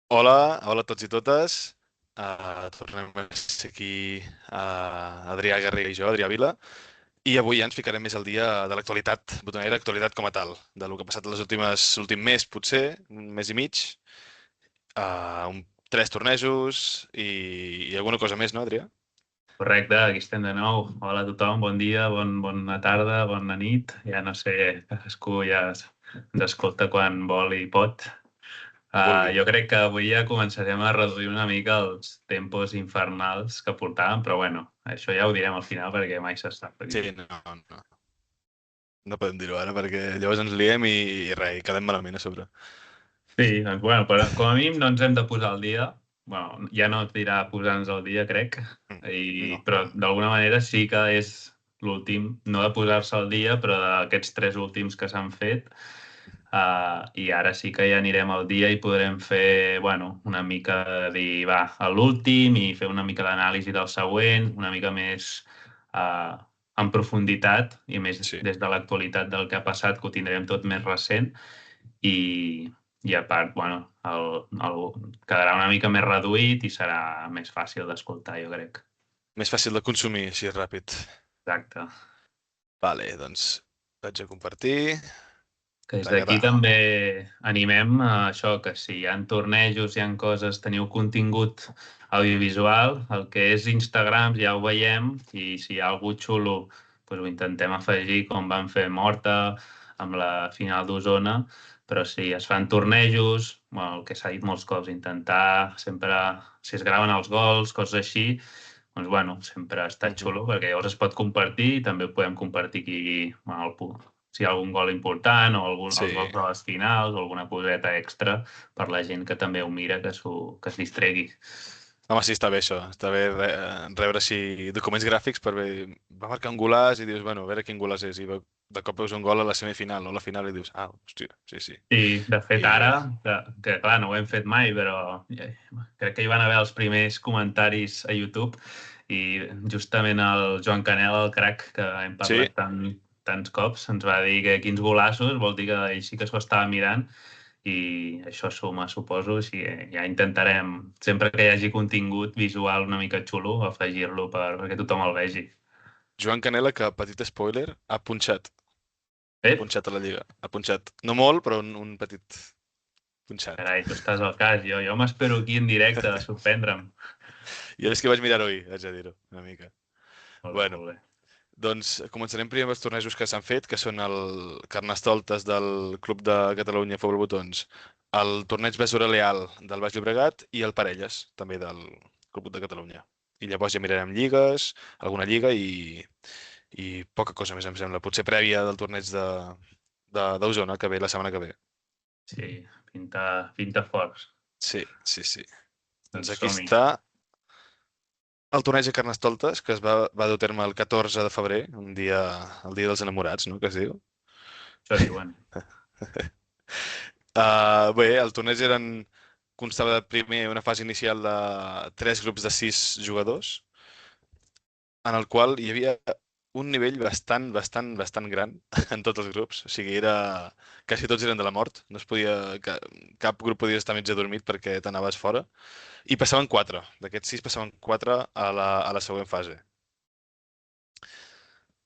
Hola a tots i totes. Tornem a ser aquí Adrià Garriga i jo, Adrià Vila. I avui ja ens ficarem més al dia de l'actualitat, botonera, actualitat com a tal, de lo que ha passat l'últim mes, potser, un mes i mig, tres tornejos i alguna cosa més, no, Adrià? Correcte, aquí estem de nou. Hola a tothom, bon dia, bona tarda, bona nit. Ja no sé, cadascú ja ens escolta quan vol i pot. On vulgui. Jo crec que avui ja començarem a reduir una mica els tempos infernals que portàvem, però bueno, això ja ho direm al final perquè mai se sap aquí. Sí, no. No podem dir-ho ara perquè llavors ens liem i res, i quedem malament a sobre. Sí, doncs bueno, però com a mínim no ens hem de posar al dia. Bueno, ja no et dirà posar-nos al dia, crec, No. però d'alguna manera sí que és l'últim, no de posar-se al dia, però d'aquests tres últims que s'han fet. I ara sí que ja anirem al dia i podrem fer, bueno, una mica de dir, va, a l'últim i fer una mica d'anàlisi del següent, una mica més uh, en profunditat i més Sí. des de l'actualitat del que ha passat, que ho tindrem tot més recent i, i a part, bueno, quedarà una mica més reduït i serà més fàcil d'escoltar, jo crec. Més fàcil de consumir, així ràpid. Exacte. Vale, doncs vaig a compartir. Que des d'aquí Tacatà. també animem a això, que si hi ha tornejos, hi ha coses, teniu contingut audiovisual, el que és Instagram ja ho veiem i si hi ha algú xulo doncs ho intentem afegir com van fer Morta amb la final d'Osona, però si es fan tornejos, bueno, el que s'ha dit molts cops, intentar sempre, si es graven els gols, coses així, doncs bueno, sempre està Mhm. xulo perquè llavors es pot compartir i també ho podem compartir aquí, bueno, si hi ha algun gol important o els Sí. gols de les finals o alguna coseta extra per la gent que també ho mira, que es distregui. Home, sí, està bé això. Està bé rebre així documents gràfics per veure... Va marcar un golàs i dius, bueno, a veure quin golàs és. De cop veus un gol a la semifinal o a la final i dius, hòstia, sí, sí. I, de fet, I ara, que clar, no ho hem fet mai, però crec que hi van haver els primers comentaris a YouTube i justament el Joan Canel, el crac, que hem sí, parlat tants cops, ens va dir que quins golassos, vol dir que ell sí que s'ho estava mirant i això suma, suposo, així que ja intentarem, sempre que hi hagi contingut visual una mica xulo, afegir-lo perquè tothom el vegi. Joan Canela, que, petit spoiler, ha punxat. Ha Fet? punxat a la Lliga. Ha punxat. No molt, però un petit punxat. Carai, tu estàs al cas, jo m'espero aquí en directe a sorprendre'm. I és que vaig mirar avui, haig de dir-ho, una mica. Molt bé, Bueno, molt bé. doncs començarem primer amb els tornejos que s'han fet, que són el Carnestoltes del Club de Catalunya Futbol Botons, el torneig Besora Leal del Baix Llobregat i el Parelles, també del Club de Catalunya. I llavors ja mirarem lligues, alguna lliga i poca cosa més, em sembla. Potser prèvia del torneig d'Osona, que ve la setmana que ve. Sí, pinta forts. Sí. Doncs Doncs aquí som-hi. està el torneig de Carnestoltes, que va dur terme el 14 de febrer, el dia dels enamorats, no?, que es diu. Això diuen. Bé, el torneig constava de primer una fase inicial de tres grups de 6 jugadors, en el qual hi havia un nivell bastant gran en tots els grups. O sigui, quasi tots eren de la mort. No es podia... Cap grup podia estar mig adormit perquè t'anaves fora. I passaven quatre. D'aquests 6 passaven quatre a la següent fase.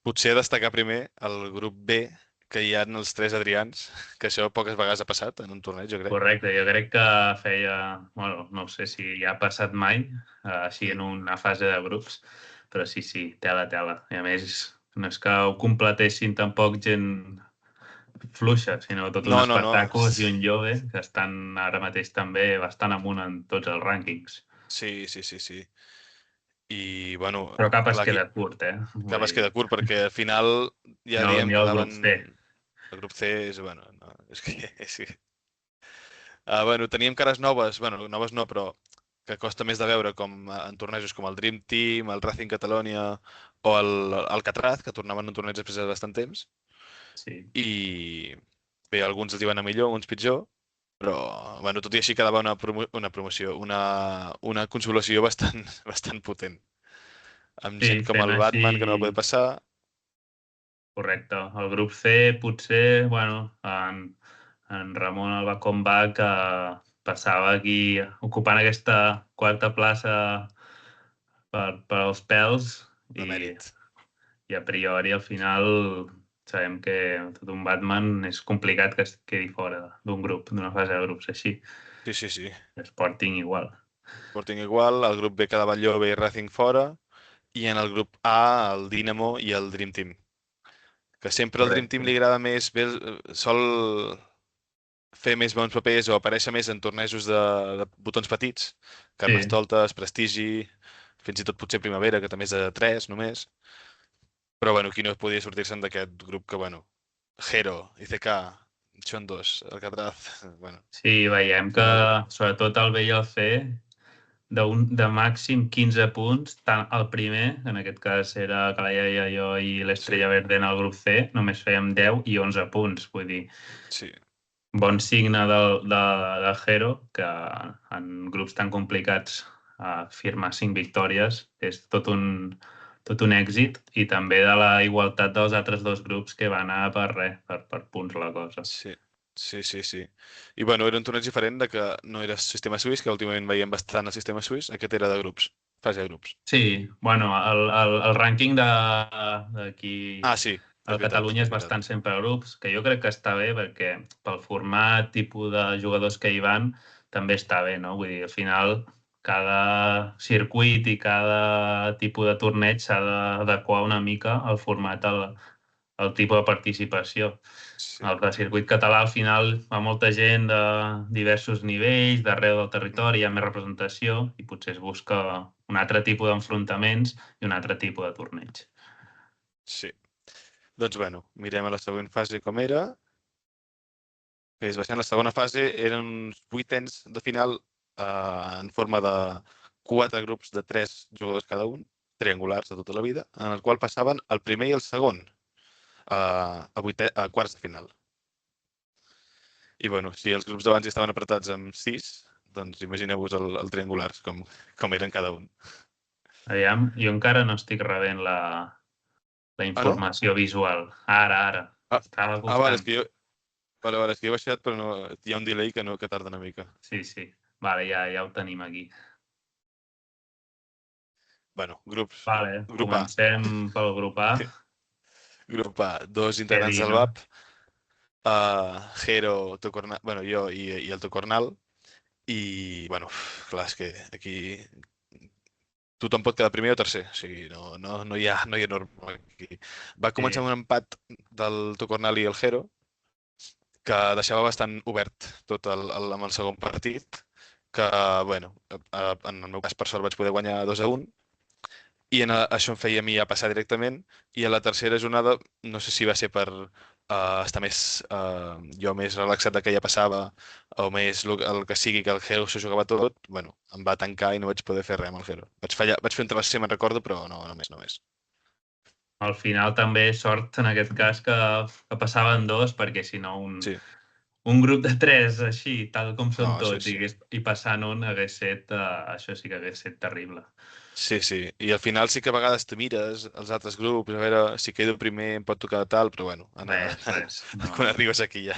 Potser destacar primer el grup B, que hi ha els tres Adrians, que això poques vegades ha passat en un torneig, jo crec. Correcte, jo crec que feia, bueno, no sé si ja ha passat mai, així Mm. en una fase de grups, però sí, tela. I a més, no és que ho completessin tampoc gent fluixa, sinó tot un No. espectacle i un jove que estan ara mateix també bastant amunt en tots els rànquings. Sí. I, bueno, Però cap es la, queda curt, eh? cap Vull es dir, queda curt perquè al final ja diem, ni el grup quedaven... C. El grup C és, bueno, no, és que... És que... bueno, teníem cares noves, bueno, noves no, però que costa més de veure com en tornejos com el Dream Team, el Racing Catalonia o el Alcatraz, que tornaven en un torneig després de bastant temps. Sí. I bé, alguns els hi van anar millor, uns pitjor, però, bueno, tot i així quedava una promoció, una consolació bastant potent. Amb Sí, gent com fent el així. Batman, que no va poder passar. Correcte. El grup C potser, bueno, en Ramon el va com va, que passava aquí ocupant aquesta quarta plaça per als pèls de mèrit. i a priori al final sabem que tot un Batman és complicat que es quedi fora d'un grup, d'una fase de grups així. Sí, sí, sí. Sporting igual. Sporting igual, el grup B quedava Llobe i Racing fora, i en el grup A el Dinamo i el Dream Team. Que sempre al Dream Team Correcte. li agrada més, sol fer més bons papers o aparèixer més en tornejos de botons petits, Sí, Carnestoltes, Prestigi, fins i tot potser Primavera, que també és de 3 només. Però bueno, qui no podia sortir-se'n d'aquest grup que, bueno, Hero, ICK, Chondos, Alcatraz, bueno, sí, veiem que final... sobretot el B i el C de màxim 15 punts, tant el primer, en aquest cas era Calella, jo i Sí, l'Estrella Verde en el grup C, només fèiem 10 i 11 punts. Vull dir, sí, bon signe de Hero, que en grups tan complicats firmar 5 victòries és tot un èxit, i també de la igualtat dels altres dos grups que va anar per res, per punts la cosa. sí, sí, sí, sí. I bueno, era un torneig diferent de que no era sistema suís, que últimament veiem bastant el sistema suís, aquest era de grups, fase de grups. Sí, bueno, el rànquing d'aquí Ah, sí, a és veritat, Catalunya és és veritat. bastant sempre a grups, que jo crec que està bé perquè pel format, tipus de jugadors que hi van, també està bé, no? Vull dir, al final, cada circuit i cada tipus de torneig s'ha d'adequar una mica al format, al tipus de participació. Sí. El de circuit català al final va molta gent de diversos nivells, d'arreu del Mm, territori, hi ha més representació i potser es busca un altre tipus d'enfrontaments i un altre tipus de torneig. sí. Doncs bueno, mirem a la següent fase com era. Ves baixant, la segona fase eren uns vuitens de final en forma de 4 grups de 3 jugadors cada un, triangulars de tota la vida, en el qual passaven el primer i el segon a quarts de final. I bueno, si els grups d'abans estaven apretats amb 6, doncs imagineu-vos el triangulars, com eren cada un. Aviam, jo encara no estic rebent la Ah, no? informació visual. Ara. Ah, Estava vale, és buscant. que jo, vale, és que jo he baixat, però no, hi ha un delay que tarda una mica. Sí, sí. Vale, ja ho tenim aquí. Bueno, grups. Vale, Grup A. comencem pel grup A. Grup A, dos Què integrants dir, del no? VAP, Jero, Tocornal, bueno, jo i el Tocornal, i, bueno, clar, és que aquí tothom pot quedar primer o tercer, o sigui, no hi ha norma aquí. Va començar Sí. amb un empat del Tocornal i el Jero, que deixava bastant obert amb el segon partit, que, bueno, en el meu cas, per sort, vaig poder guanyar 2-1, i això em feia a mi a passar directament, i a la tercera jornada, no sé si va ser per estar jo més relaxat de que ja passava, o més el que sigui, que el Hero s'ho jugava tot, bueno, em va tancar i no vaig poder fer res amb el Hero. Vaig fer un travesser, me'n recordo, però no, només. Al final també sort en aquest cas que passaven dos, perquè si no Sí, un grup de tres així, tal com són no, sí, tots, sí. i passant un hagués set, això sí que hagués set terrible. Sí, sí. I al final sí que a vegades te mires els altres grups, a veure si quedo primer em pot tocar tal, però bueno, Res, no. quan arribes aquí ja.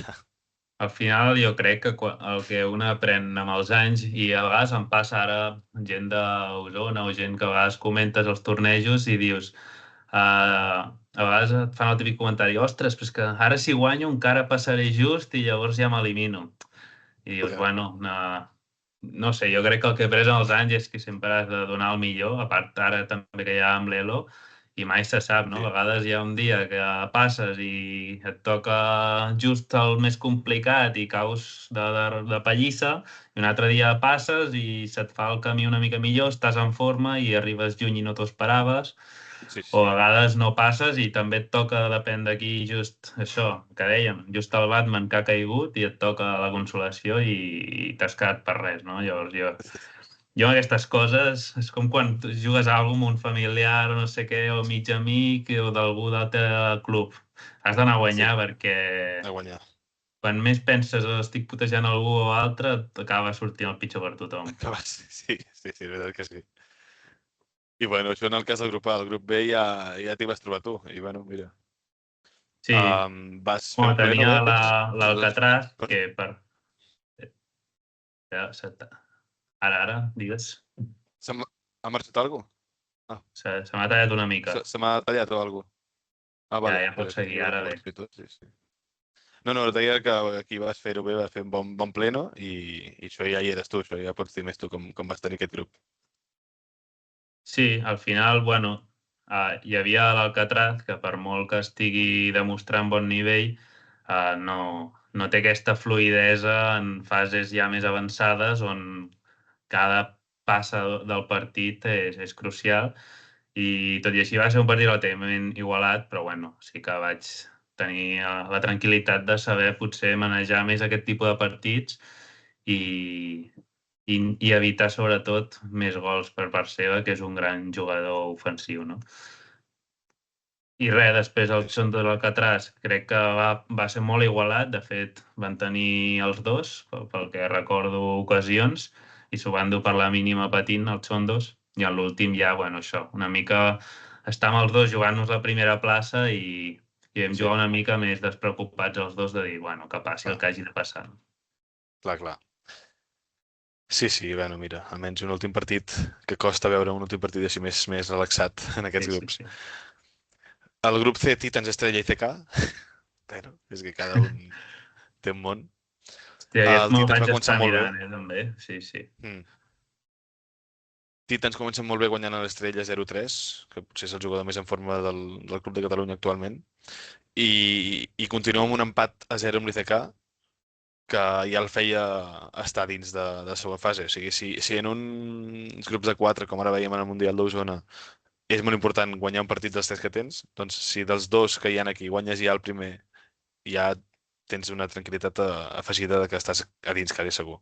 Al final jo crec que el que un aprèn amb els anys, i a vegades em passa ara gent d'Osona o gent que a vegades comentes els tornejos i dius, a vegades et fan el típic comentari, ostres, però és que ara si guanyo encara passaré just i llavors ja m'elimino. I dius, Ja. bueno, no sé, jo crec que el que he après amb els anys és que sempre has de donar el millor, a part ara també que hi ha amb l'Elo, i mai se sap, no? A Sí, vegades hi ha un dia que passes i et toca just el més complicat i caus de pallissa, i un altre dia passes i se't fa el camí una mica millor, estàs en forma i arribes lluny i no t'ho esperaves, sí, o a sí. vegades no passes i també et toca, depèn d'aquí, just això que dèiem, just el Batman que ha caigut i et toca la consolació i t'has quedat per res, no? Llavors jo amb aquestes coses és com quan tu jugues a alguna amb un familiar o no sé què, o mig amic o d'algú del teu club. Has d'anar a Sí, guanyar perquè a guanyar. quan més penses estic putejant algú o altre, t'acaba sortint el pitjor per tothom. Sí, sí, sí, és veritat que sí. I bueno, això en el cas del grup A. El grup B ja t'hi vas trobar tu. I bueno, mira, Sí, vas fer bueno, un pleno, tenia veig. l'Alcatraz, que Ara, digues. Ha marxat algú? Se m'ha tallat una mica. Se m'ha tallat o alguna cosa? Ah, vale. Ja pots seguir, Jo crec ara que ho bé. has fet tot, sí, sí. No, deia que aquí vas fer-ho bé, vas fer un bon pleno i això ja hi eres tu, això ja pots dir més tu com vas tenir aquest grup. Sí, al final, bueno, hi havia l'Alcatraz, que per molt que estigui demostrant bon nivell, no té aquesta fluidesa en fases ja més avançades on cada passa del partit és crucial. I tot i així va ser un partit relativament igualat, però bueno, sí que vaig tenir la tranquil·litat de saber potser manejar més aquest tipus de partits i, i evitar sobretot més gols per part seva, que és un gran jugador ofensiu, no? I res, després el Sí, sí. Xonto de l'Alcatraz crec que va ser molt igualat. De fet, van tenir els dos, pel que recordo, ocasions, i s'ho van dur per la mínima patint, els Xondos. I en l'últim ja, bueno, això, una mica estàvem els dos jugant-nos la primera plaça i vam Sí, jugar una mica més despreocupats els dos de dir, bueno, que passi el clar, que hagi de passar. clar. Sí, bueno, mira, almenys un últim partit que costa veure un últim partit així més relaxat en Sí, aquests sí, grups. sí. El grup C, Titans, Estrella i CK. Bueno, és que cada un té un món. Hòstia, aquest El me'l Titans va vaig començar estar molt bé. mirant, també. Sí, sí. Mm. Titans comença molt bé guanyant a l'Estrella 0-3, que potser és el jugador més en forma del Club de Catalunya actualment. I continua amb un empat a 0 amb l'ICK, que ja el feia estar dins de la seva fase. O sigui, si en uns grups de 4, com ara veiem en el Mundial d'Osona, és molt important guanyar un partit dels 3 que tens, doncs si dels dos que hi ha aquí guanyes ja el primer, ja tens una tranquil·litat afegida de que estàs a dins, quasi segur.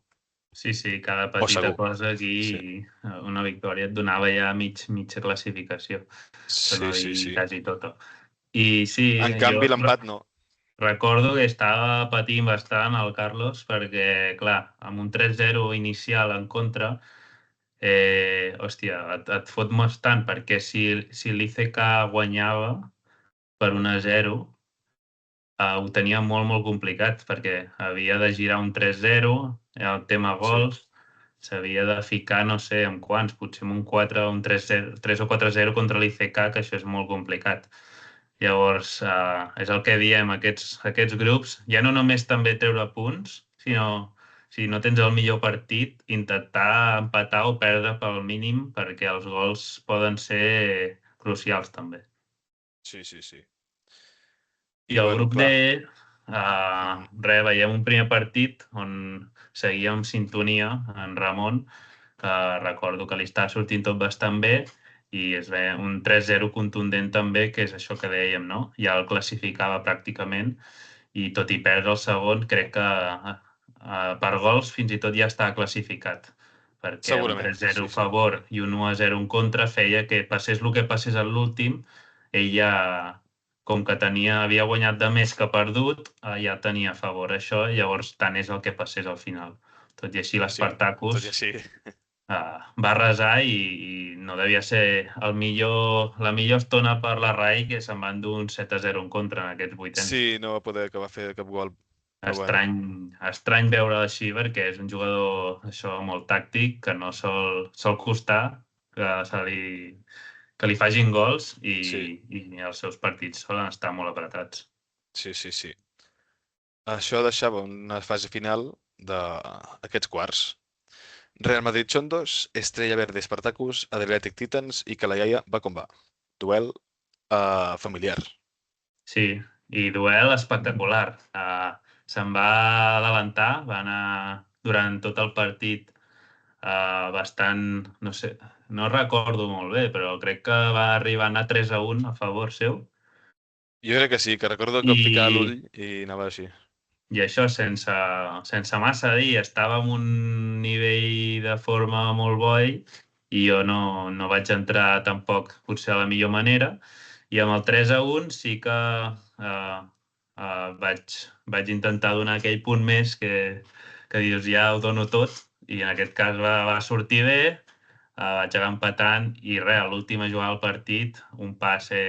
Sí, sí, cada O petita segur, cosa sí. aquí, una victòria et donava ja mitja classificació, per no dir Sí. quasi tota. I sí, En jo canvi, l'empat no. recordo que estava patint bastant el Carlos perquè, clar, amb un 3-0 inicial en contra, hòstia, et fot bastant perquè si l'ICK guanyava per 1-0, ho tenia molt complicat perquè havia de girar un 3-0, el tema Sí, gols, s'havia de ficar no sé amb quants, potser amb un 4 o un 3-0, 3 o 4-0 contra l'ICK, que això és molt complicat. Llavors, és el que diem, aquests grups, ja no només també treure punts, sinó si no tens el millor partit, intentar empatar o perdre pel mínim, perquè els gols poden ser crucials també. sí. I I el bueno, grup D, clar. Mhm. veiem un primer partit on seguia amb sintonia en Ramon, que recordo que li està sortint tot bastant bé, i es ve un 3-0 contundent també, que és això que dèiem, no? Ja el classificava pràcticament, i tot i perdre el segon, crec que per gols fins i tot ja està classificat, perquè un Segurament, 3-0 a sí. favor i un 1-0 en contra feia que passés el que passés a l'últim, ell ja, com que havia guanyat de més que perdut, ja tenia a favor això, i llavors tant és el que passés al final. Tot i així, Sí, tot l'Spartacus i així. va arrasar i no devia ser la millor estona per la RAI, que se'n van dur un 7-0 en contra en aquests vuitens. Sí, no va poder acabar fer cap gol, però bueno. Estrany veure així perquè és un jugador això molt tàctic que no sol costar que que li facin gols Sí, i els seus partits solen estar molt apretats. sí. Això deixava una fase final d'aquests quarts. Real Madrid Chondos, Estrella Verde Spartacus, Adriatic Titans i Calaiaia va com va. Duel familiar. Sí, i duel espectacular. Se'n va adelantar, va anar durant tot el partit bastant, no sé, no recordo molt bé, però crec que va arribar a anar 3-1 a favor seu. Jo crec que sí, que recordo que em ficava l'ull I, i anava així. i això sense massa a dir, estava en un nivell de forma molt bo ell, i jo no vaig entrar tampoc potser a la millor manera, i amb el 3-1 sí que vaig intentar donar aquell punt més que dius ja ho dono tot, i en aquest cas va sortir bé, vaig acabar empatant i res, a l'última jugada del partit, un passe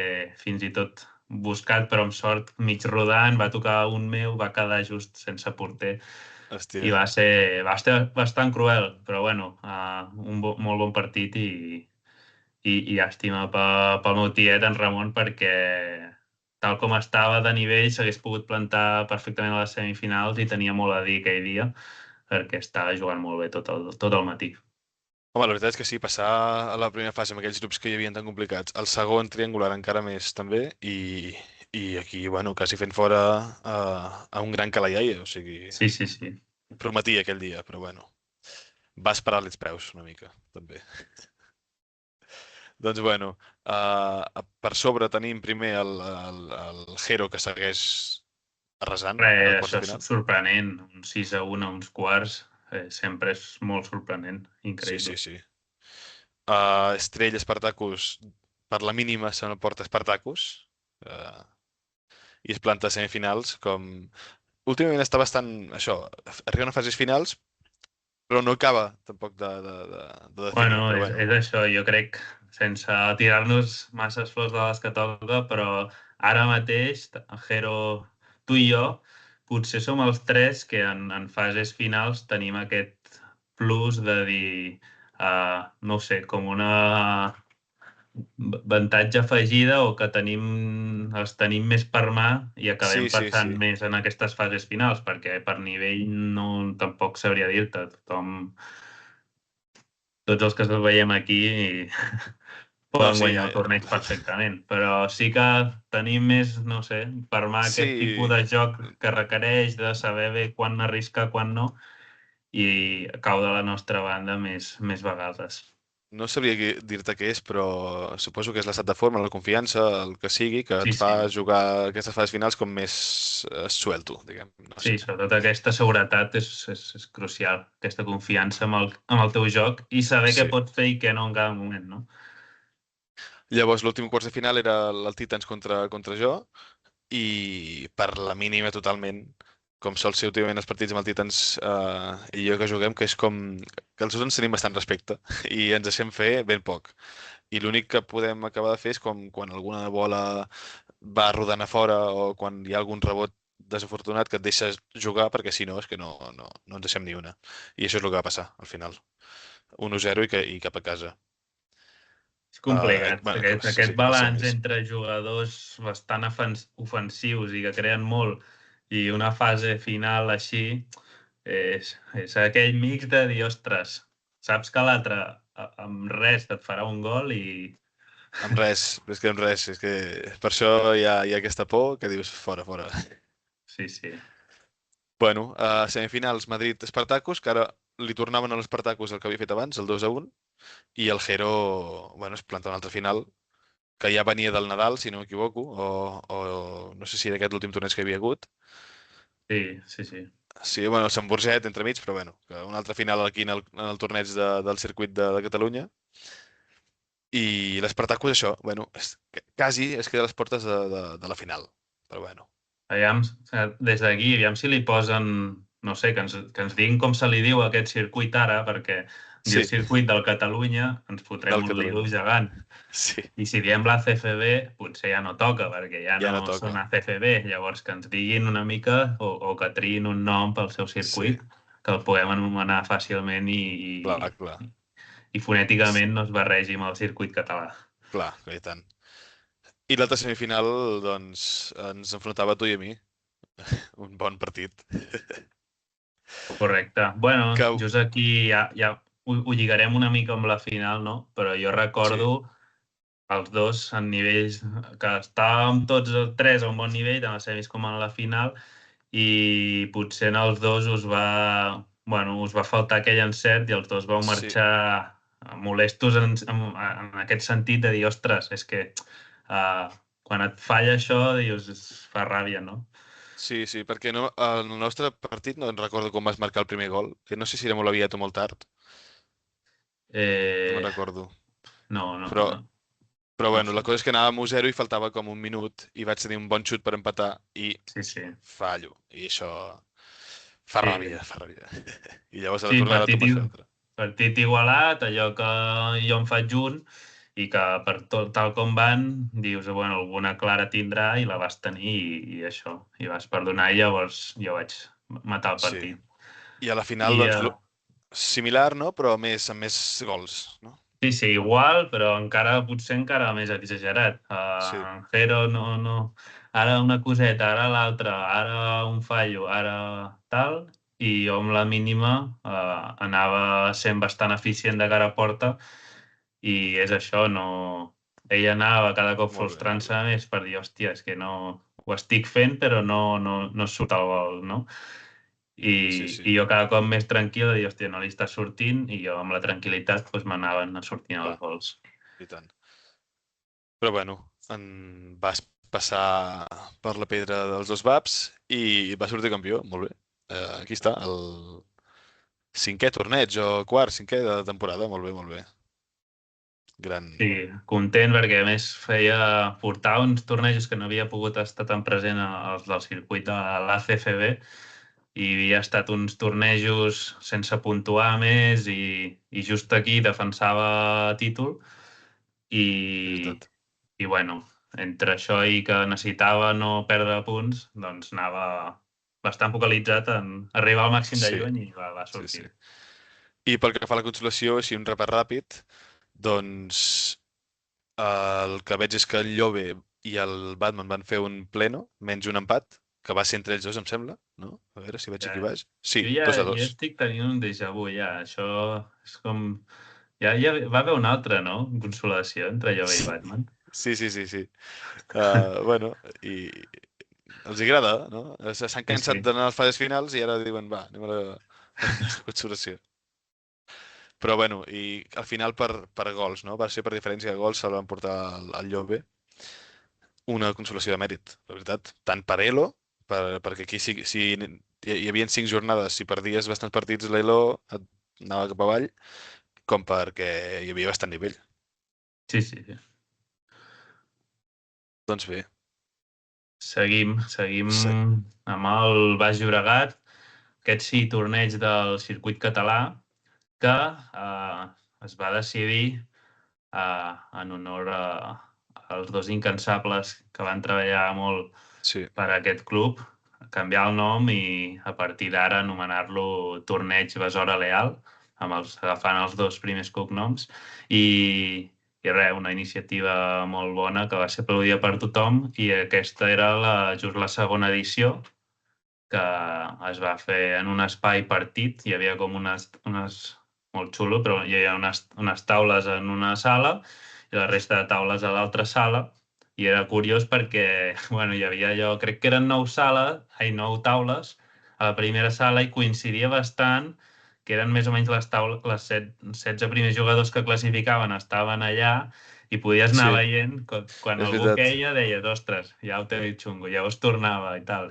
fins i tot buscat però amb sort mig rodant, va tocar un meu, va quedar just sense porter Hòstia. i va ser bastant cruel, però bueno, molt bon partit i llàstima pel meu tiet, en Ramon, perquè tal com estava de nivell s'hagués pogut plantar perfectament a les semifinals i tenia molt a dir aquell dia perquè estava jugant molt bé tot el matí. Home, la veritat és que sí, passar a la primera fase amb aquells grups que hi havia tan complicats, el segon triangular encara més també, i aquí, bueno, quasi fent fora a un gran Calaiaia, o sigui, Sí, sí, sí. prometia aquell dia, però bueno, va esperar els preus una mica, també. Doncs bueno, per sobre tenim primer el Hero que segueix arrasant a quarts Això de és final. sorprenent, un 6-1 a uns quarts, sempre és molt sorprenent, Sí, sí, increïble. sí. Estrella Spartacus, per la mínima se n'emporta Spartacus, uh, i es planta a semifinals, com... Últimament està bastant, això, arriba a fases finals, però no acaba tampoc de definir, Bueno, però és bueno. això, jo crec, sense tirar-nos masses flors de les que toca, però ara mateix, Jero, tu i jo, potser som els tres que en fases finals tenim aquest plus de dir, no ho sé, com una avantatge afegida o que els tenim més per mà i acabem Sí, sí, passant sí. més en aquestes fases finals, perquè per nivell no tampoc sabria dir-te. Tots els que el veiem aquí No, poden sí, guanyar el torneig perfectament, però sí que tenim més, no sé, per mà aquest tipus sí, de joc que requereix de saber bé quan arriscar, quan no, i cau de la nostra banda més vegades. no sabria dir-te què és, però suposo que és l'estat de forma, la confiança, el que sigui, que Sí, et fa sí. jugar aquestes fases finals com més suelto, diguem, no Sí, sé. sobretot aquesta seguretat és crucial, aquesta confiança amb el teu joc i saber què Sí. pots fer i què no en cada moment, no? Llavors, l'últim quarts de final era el Titans contra jo, i per la mínima totalment, com sol ser últimament els partits amb el Titans i jo que juguem, que és com que els dos ens tenim bastant respecte i ens deixem fer ben poc. I l'únic que podem acabar de fer és com quan alguna bola va rodant a fora o quan hi ha algun rebot desafortunat que et deixes jugar perquè si no és que no ens deixem ni una. I això és el que va passar al final. 1-0 i cap a casa. És complicat. Bueno, sí, Aquest sí, els balanç semis. entre jugadors bastant ofensius i que creen molt i una fase final així és aquell mix de dir, ostres, saps que l'altre amb res et farà un gol i... Amb res, és que amb res, és que per això hi ha aquesta por que dius fora, fora. Sí, sí. Bueno, semifinals Madrid-Espartacus, que ara li tornaven a l'Espartacus el que havia fet abans, el 2-1, i el Jero, bueno, es planta una altra final, que ja venia del Nadal, si no m'equivoco, o no sé si era aquest l'últim torneig que hi havia hagut. Sí, sí, sí. Sí, bueno, el Sant Burget entremig, però bueno, que una altra final aquí en el torneig del circuit de Catalunya. I l'Espartacus, això, bueno, quasi es queda a les portes de la final, però bueno. Aviam, des d'aquí, aviam si li posen, no sé, que ens diguin com se li diu a aquest circuit ara, perquè dir Sí, circuit del Catalunya ens fotrem del un lío Catalunya. gegant. Sí, I si diem la CFB, potser ja no toca, perquè ja ja no no són toca. ACFB. Llavors, que ens diguin una mica o que triïn un nom pel seu Sí, circuit, que el puguem anomenar fàcilment clar, clar. i fonèticament no es barregi amb el circuit català. Clar, i tant. I l'altra semifinal, doncs, ens enfrontava a tu i a mi. Un bon partit. Correcte. Bueno, Que... just aquí ja ho lligarem una mica amb la final, no? Però jo Sí, recordo els dos en nivells que estàvem tots els tres a un bon nivell, tant a les semis com a la final, i potser en els dos us va faltar aquell encert i els dos vau sí, marxar molestos en aquest sentit de dir, ostres, és que quan et falla això, dius, fa ràbia, no? sí, sí, perquè no, el nostre partit no en recordo com vas marcar el primer gol, que no sé si era molt aviat o molt tard, no me'n Eh, recordo. no, no, Però, no, però no bueno, sé. la cosa és que anàvem 1-0 i faltava com un minut i vaig tenir un bon xut per empatar i Sí, sí. fallo. I això fa Sí, ràbia, fa ràbia. I llavors a la sí, tornada tu vas fer altra. partit igualat, allò que jo em faig un i que per tot tal com van, dius, bueno, alguna clara tindrà i la vas tenir i això, i vas perdonar i llavors jo vaig matar el Sí, partit. I a la final, I, doncs, similar, no? Però amb més gols, no? sí, igual, però potser encara més exagerat. Sí, Hero no... Ara una coseta, ara l'altra, ara un fallo, ara tal, i jo amb la mínima anava sent bastant eficient de cara a porta i és això, no... Ell anava cada cop molt bé, molt bé. frustrant-se més per dir, hòstia, és que no... Ho estic fent, però no surt el gol, no? Sí, I sí, jo cada cop més tranquil, de dir, hòstia, no li està sortint, i jo amb la tranquil·litat doncs, m'anaven sortint clar, els gols. i tant. Però bueno, en vas passar per la pedra dels dos Vaps i va sortir campió, molt bé. Aquí està, el cinquè torneig o quart, cinquè de temporada, molt bé, molt bé. Gran... Sí, content perquè a més portava uns tornejos que no havia pogut estar tan present als del circuit de l'ACFB i havia estat uns tornejos sense puntuar més i just aquí defensava títol És i, veritat. i bueno, entre això i que necessitava no perdre punts, doncs anava bastant focalitzat en arribar al màxim de Sí, lluny i va sí, sí. sortir. I pel que fa a la consolació, així un repàs ràpid, doncs el que veig és que el Llobe i el Batman van fer un pleno, menys un empat, que va ser entre ells dos, em sembla, no? A veure si vaig Ja, equivocat. Sí, jo 2-2. ja estic tenint un déjà vu, ja. Això és com... Ja va haver una altra, no? Consolació entre Jove i Batman. Sí, sí, sí, sí. Bueno, i els agrada, no? S'han Sí, cansat sí. d'anar a les fases finals i ara diuen, va, anem a la consolació. Però bueno, i al final per gols, no? Va ser per diferència de gols, se'l van portar al Llobe. Una consolació de mèrit, la veritat. Tant per Elo, perquè aquí si hi havia 5 jornades, si perdies bastants partits, l'Elo et anava cap avall, com perquè hi havia bastant nivell. Sí, sí, sí. Doncs bé, Seguim se- amb el Baix Llobregat. Aquest sí, torneig del circuit català que es va decidir en honor als dos incansables que van treballar molt sí, per a aquest club, canviar el nom i a partir d'ara anomenar-lo Torneig Besora Leal, agafant els dos primers cognoms, i res, una iniciativa molt bona que va ser aplaudida per tothom i aquesta era just la segona edició que es va fer en un espai partit, hi havia com molt xulo, però hi havia unes taules en una sala i la resta de taules a l'altra sala i era curiós perquè, bueno, hi havia allò, crec que eren 9 taules a la primera sala i coincidia bastant que eren més o menys les 16 primers jugadors que classificaven estaven allà i podies anar sí, veient quan és algú veritat. queia deies, ostres, ja ho té xungo, llavors tornava i tal.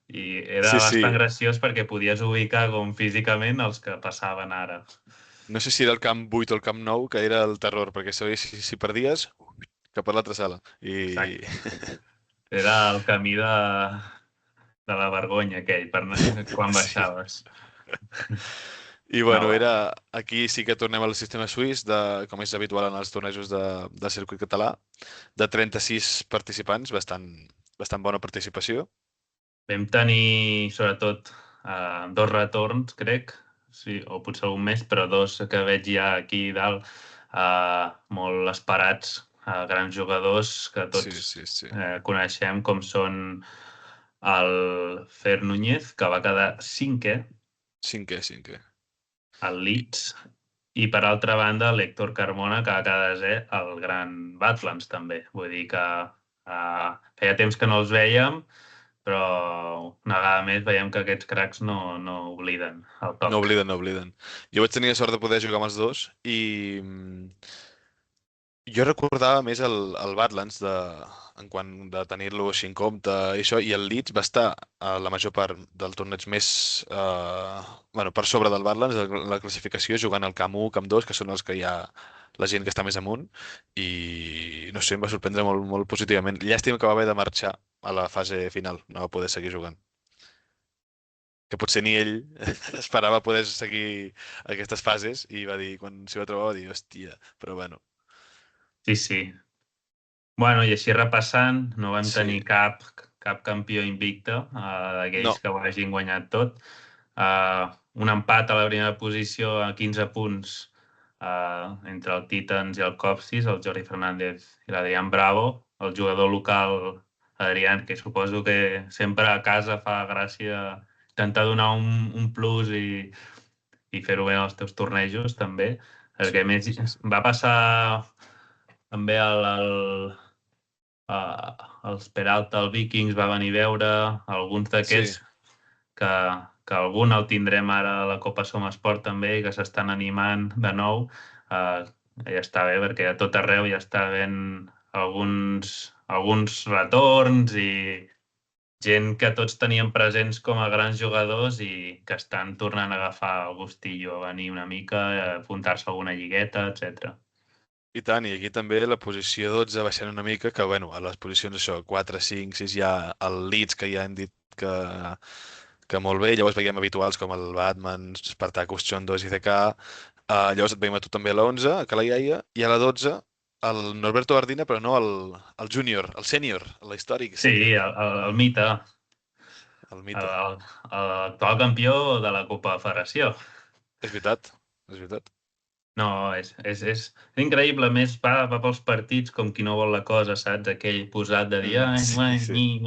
I era Sí, bastant sí. graciós perquè podies ubicar com físicament els que passaven ara. No sé si era el camp 8 o el camp 9, que era el terror, perquè sabies si perdies, cap a l'altra sala. I... Exacte. Era el camí de la vergonya aquell, quan Sí. baixaves. I No, bueno, va. aquí sí que tornem al sistema suís, com és habitual en els tornejos de circuit català, de 36 participants, bastant bona participació. Vam tenir, sobretot, dos retorns, crec, sí, o potser algun més, però dos que veig ja aquí dalt, molt esperats, grans jugadors que Sí, tots sí, sí. coneixem, com són el Fer Núñez, que va quedar cinquè Cinquè, cinquè. al I, Leeds, i per altra banda l'Héctor Carmona, que va quedar desè al Gran Badlands també. Vull dir que feia temps que no els vèiem, però una vegada més veiem que aquests cracs no obliden el no toc. obliden, no obliden. Jo vaig tenir la sort de poder jugar amb els dos i jo recordava més el Badlands en quant de tenir-lo així en compte i això, i el Leeds va estar a la major part del torneig més bueno, per sobre del Badlands, la classificació, jugant al Camp 1, Camp 2, que són els que hi ha la gent que està més amunt, i no sé, em va sorprendre molt, molt positivament. Llàstima que va haver de marxar a la fase final, no va poder seguir jugant. Que potser ni ell esperava poder seguir aquestes fases i va dir, quan s'hi va trobar, va dir, hòstia, però bueno, Sí, sí. Bueno, i així repassant, no vam sí. tenir cap campió invicte d'aquells No, que ho hagin guanyat tot. un empat a la primera posició a 15 punts entre el Titans i el Copsis, el Jordi Fernández i l'Adrián Bravo, el jugador local Adrián, que suposo que sempre a casa fa gràcia intentar donar un plus i fer-ho bé en els teus tornejos, també. El que més Sí, sí. va passar també els Peralta, el Vikings, va venir a veure, alguns Sí, d'aquests que, que algun el tindrem ara a la Copa Som Esport també i que s'estan animant de nou. Ja està bé, perquè a tot arreu ja està havent alguns retorns i gent que tots teníem presents com a grans jugadors i que estan tornant a agafar el gustillo, a venir una mica, a apuntar-se a alguna lligueta, etc. i tant, i aquí també la posició 12 baixant una mica, que bueno, a les posicions això, 4, 5, 6 ja el Leeds, que ja hem dit que molt bé, llavors veiem habituals com el Batman, Spartacus, Chondos i CK, llavors et veiem a tu també a la 11, a Calaiaia, i a la 12 el Norberto Ardina, però no el júnior, el sènior, l'històric Sí, sènior, el mite, el mite. l'actual campió de la Copa Federació. És veritat, és veritat. No, és increïble. A més, va pels partits com qui no vol la cosa, saps? Aquell posat de dir, ai, Sí, sí. jo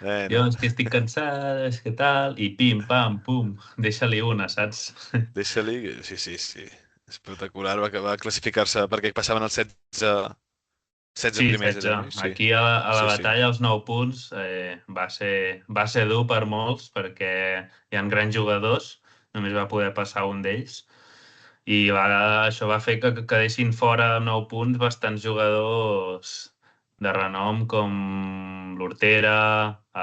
Bueno, és que estic cansat, és que tal, i pim, pam, pum, deixa-li una, saps? deixa-li, sí, sí, sí. Espectacular, va classificar-se perquè passaven els 16 Sí, primers, 16. eren, oi? Sí, Aquí a la sí, sí. batalla, els 9 punts, va ser dur per molts perquè hi ha grans jugadors, només va poder passar un d'ells. I això va fer que quedessin fora amb 9 punts bastants jugadors de renom com l'Hortera,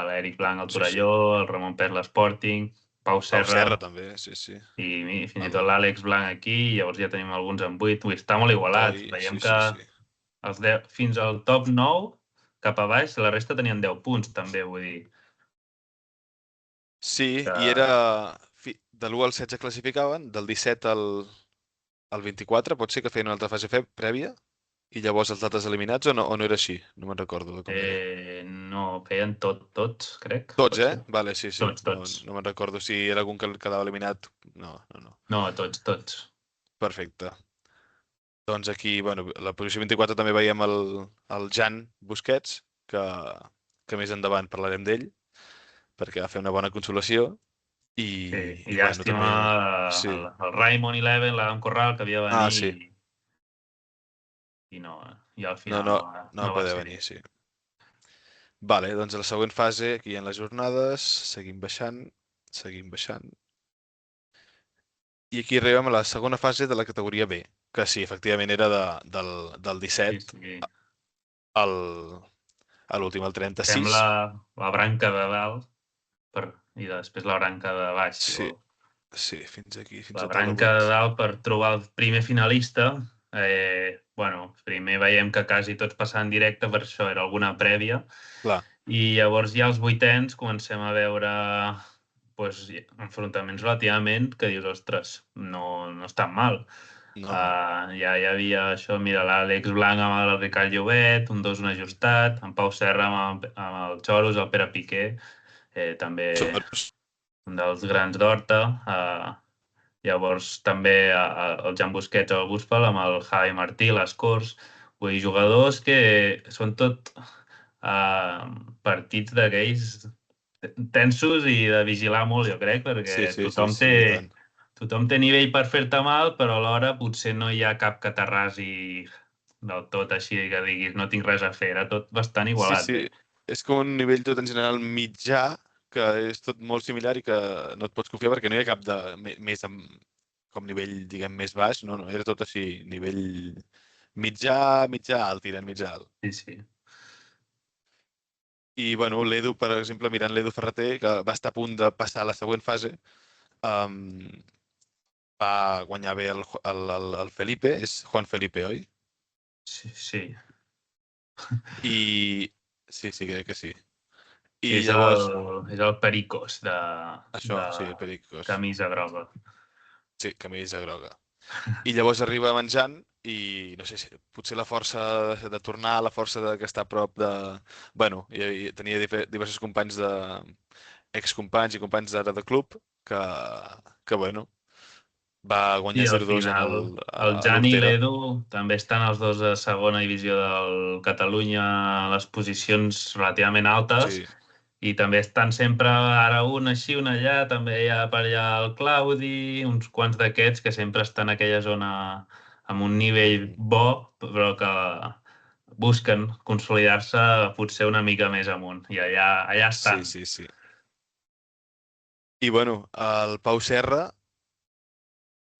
l'Eric Blanc al Sí, sí. Torelló, el Ramon Pes l'Sporting, Pau Pau Serra Serra també, sí, sí. i fins i El tot l'Àlex Blanc aquí, i llavors ja tenim alguns amb 8. Ui, està molt igualat. Toi, Veiem sí, que sí, sí. els 10, fins al top 9 cap a baix, la resta tenien 10 punts també, vull dir Sí, que i era... De l'1 al 16 classificaven, del 17 al 24 pot ser que feien una altra fase prèvia, i llavors els altres eliminats, o no era així? No me'n recordo de com era. no, feien tots, crec, Tots, pot eh? ser. Vale, sí, sí. Tots, No, tots. no me'n recordo si era algun que quedava eliminat. No, no, no. No, tots. Perfecte. Doncs aquí, bueno, a la posició 24 també veiem el Jan Busquets, que més endavant parlarem d'ell, perquè va fer una bona consolació. I, Sí, i i bueno, llàstima també... Sí. el Raymond Eleven, l'Adam Corral, que havia de Ah, venir sí. i no, i al No, final no, no va no va poder ser-hi. venir, sí. Vale, doncs a la següent fase, aquí hi ha les jornades, seguim baixant. I aquí arribem a la segona fase de la categoria B, que sí, efectivament era del Sí, 17 sí. al, a l'últim, al Sembla 36. la branca de dalt per, i després la branca de baix, si Sí, vol. sí, fins aquí, fins La a taula branca de 8. dalt per trobar el primer finalista. Bueno, primer veiem que quasi tots passaven directe, per això era alguna prèvia. Clar, I llavors ja als vuitens comencem a veure pues, enfrontaments relativament que dius, ostres, no és tan mal. no, no. Ja hi havia això, mira, l'Àlex Blanc amb el Ricard Llobet, un 2 un ajustat, en Pau Serra amb el Xoros, el Pere Piqué, també Xoros. un dels grans d'Horta. Llavors també el Jan Busquets al Buspal amb el Javi Martí, les Corts. Vull dir, jugadors que són tot partits d'aquells tensos i de vigilar molt, jo crec, perquè Sí, sí, sí, sí, i tant. tothom té nivell per fer-te mal, però alhora potser no hi ha cap que t'arrasi del tot així que diguis no tinc res a fer. Era tot bastant Sí, igualat, sí, bé. és com un nivell tot en general mitjà, que és tot molt similar i que no et pots confiar perquè no hi ha cap de més com nivell, diguem, més baix. No, no, era tot així, nivell mitjà, mitjà alt, tirant mitjà alt. Sí, sí. I, bueno, l'Edu, per exemple, mirant l'Edu Ferreter, que va estar a punt de passar a la següent fase, um, va guanyar bé el Felipe, és Juan Felipe, oi? Sí, sí. I sí, sí, crec que sí. I És llavors, el Pericos això, de sí, Pericos, camisa groga. sí, camisa groga. I llavors arriba menjant i no sé si potser la força de tornar, la força que està a prop de... Bueno, tenia diversos companys de... excompanys i companys d'ara de club que, que bueno, va guanyar I al 0-2 final el a Jan i l'Hortera. l'Edu també estan els dos a segona divisió del Catalunya a les posicions relativament altes Sí, i també estan sempre ara un així, un allà, també hi ha per allà el Claudi, uns quants d'aquests que sempre estan en aquella zona amb un nivell mm, bo, però que busquen consolidar-se potser una mica més amunt i allà sí, estan. sí, sí. I bueno, el Pau Serra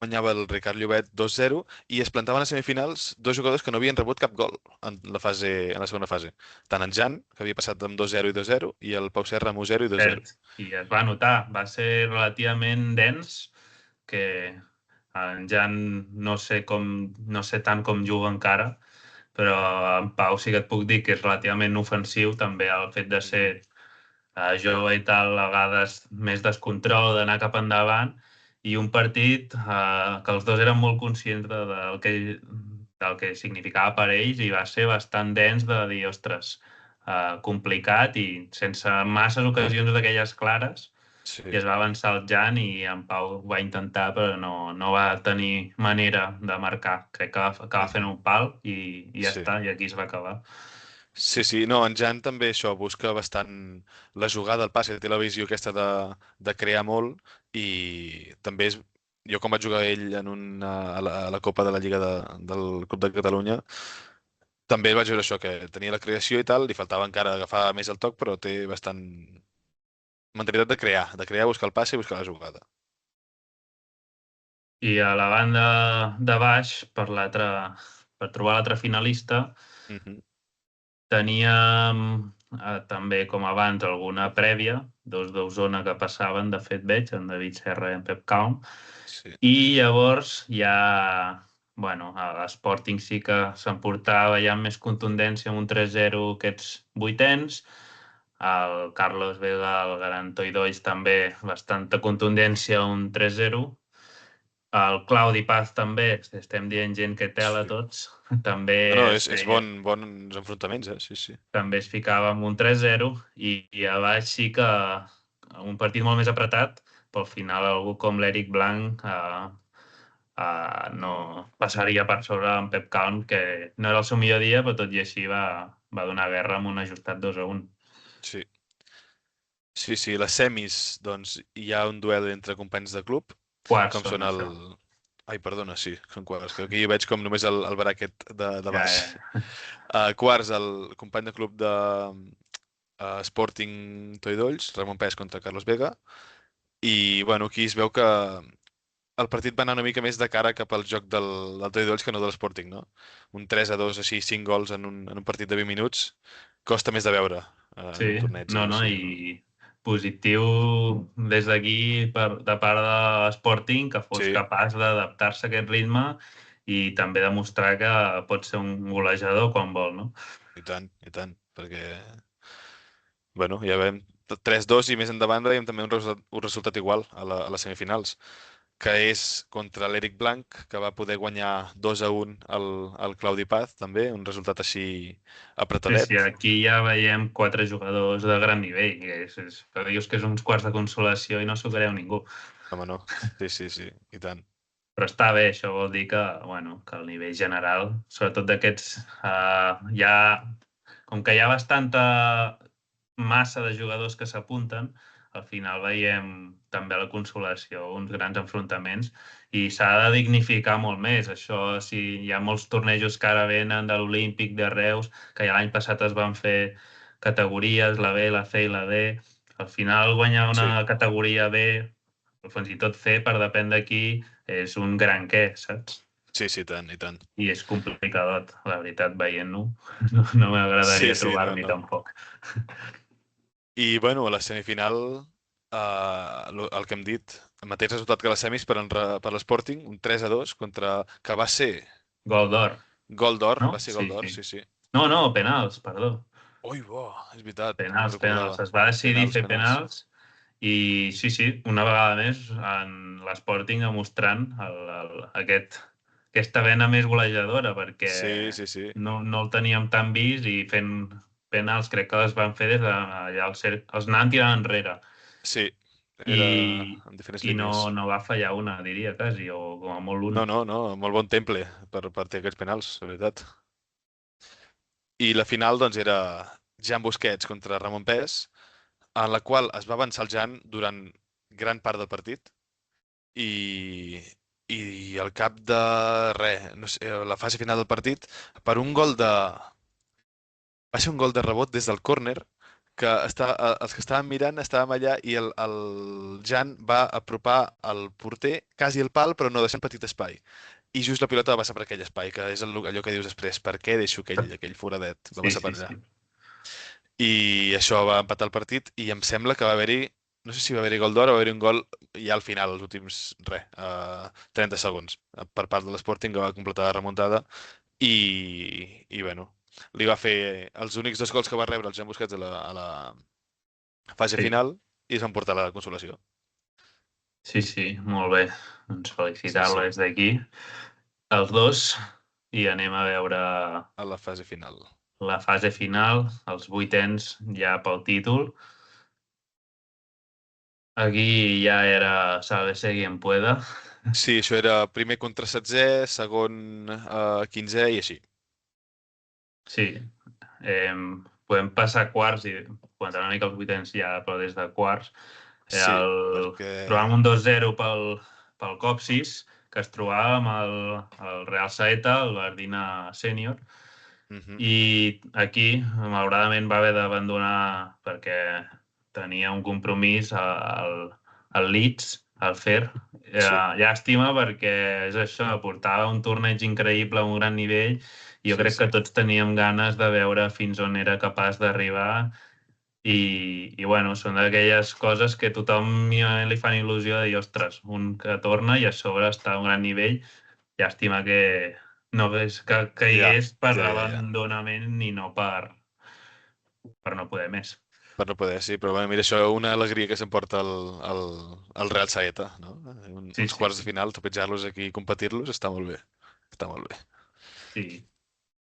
guanyava el Ricard Llobet 2-0 i es plantaven a semifinals dos jugadors que no havien rebut cap gol en la segona fase. Tant en Jan, que havia passat amb 2-0 i 2-0, i el Pau Serra amb 1-0 i 2-0. Cert. I es va notar, va ser relativament dens, que en Jan no sé tant com juga encara, però en Pau sí que et puc dir que és relativament ofensiu, també el fet de ser Mhm. jove i tal, a vegades més descontrol, d'anar cap endavant, i un partit que els dos eren molt conscients del que significava per ells i va ser bastant dens de dir, ostres, complicat i sense masses ocasions d'aquelles clares i Sí, es va avançar el Jan i en Pau va intentar però no va tenir manera de marcar. Crec que va acabar fent mhm. un pal i ja Sí. està, i aquí es va acabar. Sí, sí, no, en Jan també això, busca bastant la jugada, el passe, té la visió aquesta de crear molt i també és, jo com vaig jugar ell a la Copa de la Lliga del Club de Catalunya, també vaig veure això, que tenia la creació i tal, li faltava encara agafar més el toc, però té bastant mentalitat de crear, buscar el passe i buscar la jugada. I a la banda de baix, per trobar l'altre finalista, Mhm. teníem també, com abans, alguna prèvia, dos d'Osona que passaven, de fet veig, en David Serra i en Pep Calm, Sí. i llavors ja, bueno, a l'Sporting sí que s'emportava ja amb més contundència amb un 3-0 aquests vuitens, el Carlos Vega, el Gran Toidois també bastanta contundència, un 3-0, el Claudi Paz també, estem dient gent que tela Sí. tots, també No, no, es és feia, bons enfrontaments, Sí, sí. també es ficava amb un 3-0 i a baix sí que un partit molt més apretat, però al final algú com l'Eric Blanc no passaria per sobre en Pep Calm, que no era el seu millor dia, però tot i així va donar guerra amb un ajustat 2-1. Sí. Sí, sí, les semis, doncs hi ha un duel entre companys de club, Quarts com són són el... això. Ai, perdona, sí, són quarts, que aquí jo veig com només el baràquet de Ja, baix. ja. Quarts, el company de club de Sporting Toidolls, Ramon Pes contra Carlos Vega, i bueno, aquí es veu que el partit va anar una mica més de cara cap al joc del Toidolls que no de l'Sporting, no? Un 3-2, així, 5 gols en un partit de 20 minuts, costa més de veure Sí, en un torneig no, no, així, no? i positiu des d'aquí de part de l'Sporting que fos Sí, capaç d'adaptar-se a aquest ritme i també demostrar que pot ser un golejador quan vol, no? i tant, perquè bueno, ja veiem 3-2 i més endavant veiem també un resultat igual a les semifinals, que és contra l'Eric Blanc, que va poder guanyar 2-1 al Claudi Paz, també, un resultat així Sí, sí, apretadet. aquí ja veiem quatre jugadors de gran nivell, que dius que és uns quarts de consolació i no s'ho creu ningú. Home, no? Sí, sí, sí, i tant. Però està bé, això vol dir que, bueno, que el nivell general, sobretot d'aquests, ja, com que hi ha bastanta massa de jugadors que s'apunten, al final veiem també la consolació, uns grans enfrontaments, i s'ha de dignificar molt més. Això, si hi ha molts tornejos que ara venen de l'Olímpic de Reus, que ja l'any passat es van fer categories, la B, la C i la D, al final guanyar una Sí, categoria B, o fins i tot C, per depèn de qui, és un gran què, saps? sí, sí, i tant, i tant. I és complicadot, la veritat, veient-ho. No Sí, m'agradaria sí, no, trobar-m'hi no. tampoc. I, bueno, a la semifinal, el que hem dit, el mateix resultat que les semis per l'Sporting, un 3-2 contra... que va ser Gol d'or, gol d'or, no? va ser Sí, gol d'or, sí. sí, sí. No, no, penals, perdó. Ui, bo, és veritat, no me'n Penals. recordava. Es va decidir Penals, fer penals. penals i sí, sí, una vegada més en l'Sporting demostrant aquesta vena més golejadora perquè Sí, sí, sí. no el teníem tan vist i fent penals crec que les van fer des de allà els anant tirant enrere. Sí, Era I, en diferents i línies. no va fallar una, diria, quasi, o com a molt No, una. no, no, molt bon temple per ter aquests penals, la veritat. I la final, doncs, era Jan Busquets contra Ramon Pes, en la qual es va avançar el Jan durant gran part del partit i, i al cap de res, no sé, la fase final del partit, per un gol de... Va ser un gol de rebot des del córner que els que estàvem mirant estàvem allà i el Jan va apropar el porter quasi al pal però no deixant petit espai. I just la pilota va passar per aquell espai, que és allò que dius després, per què deixo aquell foradet? Va Sí, passar per sí, allà. sí. I això va empatar el partit i em sembla que va haver-hi, no sé si va haver-hi gol d'hora o va haver-hi un gol ja al final, els últims, 30 segons, per part de l'Sporting que va completar la remuntada i bueno, li va fer els únics dos gols que va rebre el Jan Busquets a la fase Sí, final i es van portar la consolació. sí, sí, molt bé. Doncs Sí, felicitar-lo sí, des d'aquí, els dos, i anem a veure a la fase final. la fase final, els vuitens ja pel títol. Aquí ja era sálvese quien pueda. Sí, això era primer contra setzè, segon 15è i així. Sí, podem passar quarts i comentar una mica els vuitens ja, però des de quarts. Sí, perquè... Trobàvem un 2-0 pel Copsis, que es trobava amb el Real Saeta, el Bardina sènior, Mhm. i aquí, malauradament, va haver d'abandonar perquè tenia un compromís al Leeds, al Fer. Sí, Llàstima perquè és això, portava un torneig increïble a un gran nivell i jo sí, crec que sí. tots teníem ganes de veure fins on era capaç d'arribar i bueno, són d'aquelles coses que tothom li fan il·lusió de dir, ostres, un que torna i a sobre està a un gran nivell. Llàstima que no és que Ja, caigués per ja, ja, ja. abandonament i no per no poder més. Per no poder, sí, però bueno, mira, això una alegria que s'emporta el, el Real Saeta, no? Sí, Uns sí, quarts de sí. final, topejar-los aquí i competir-los, està molt bé. Està molt bé. Sí.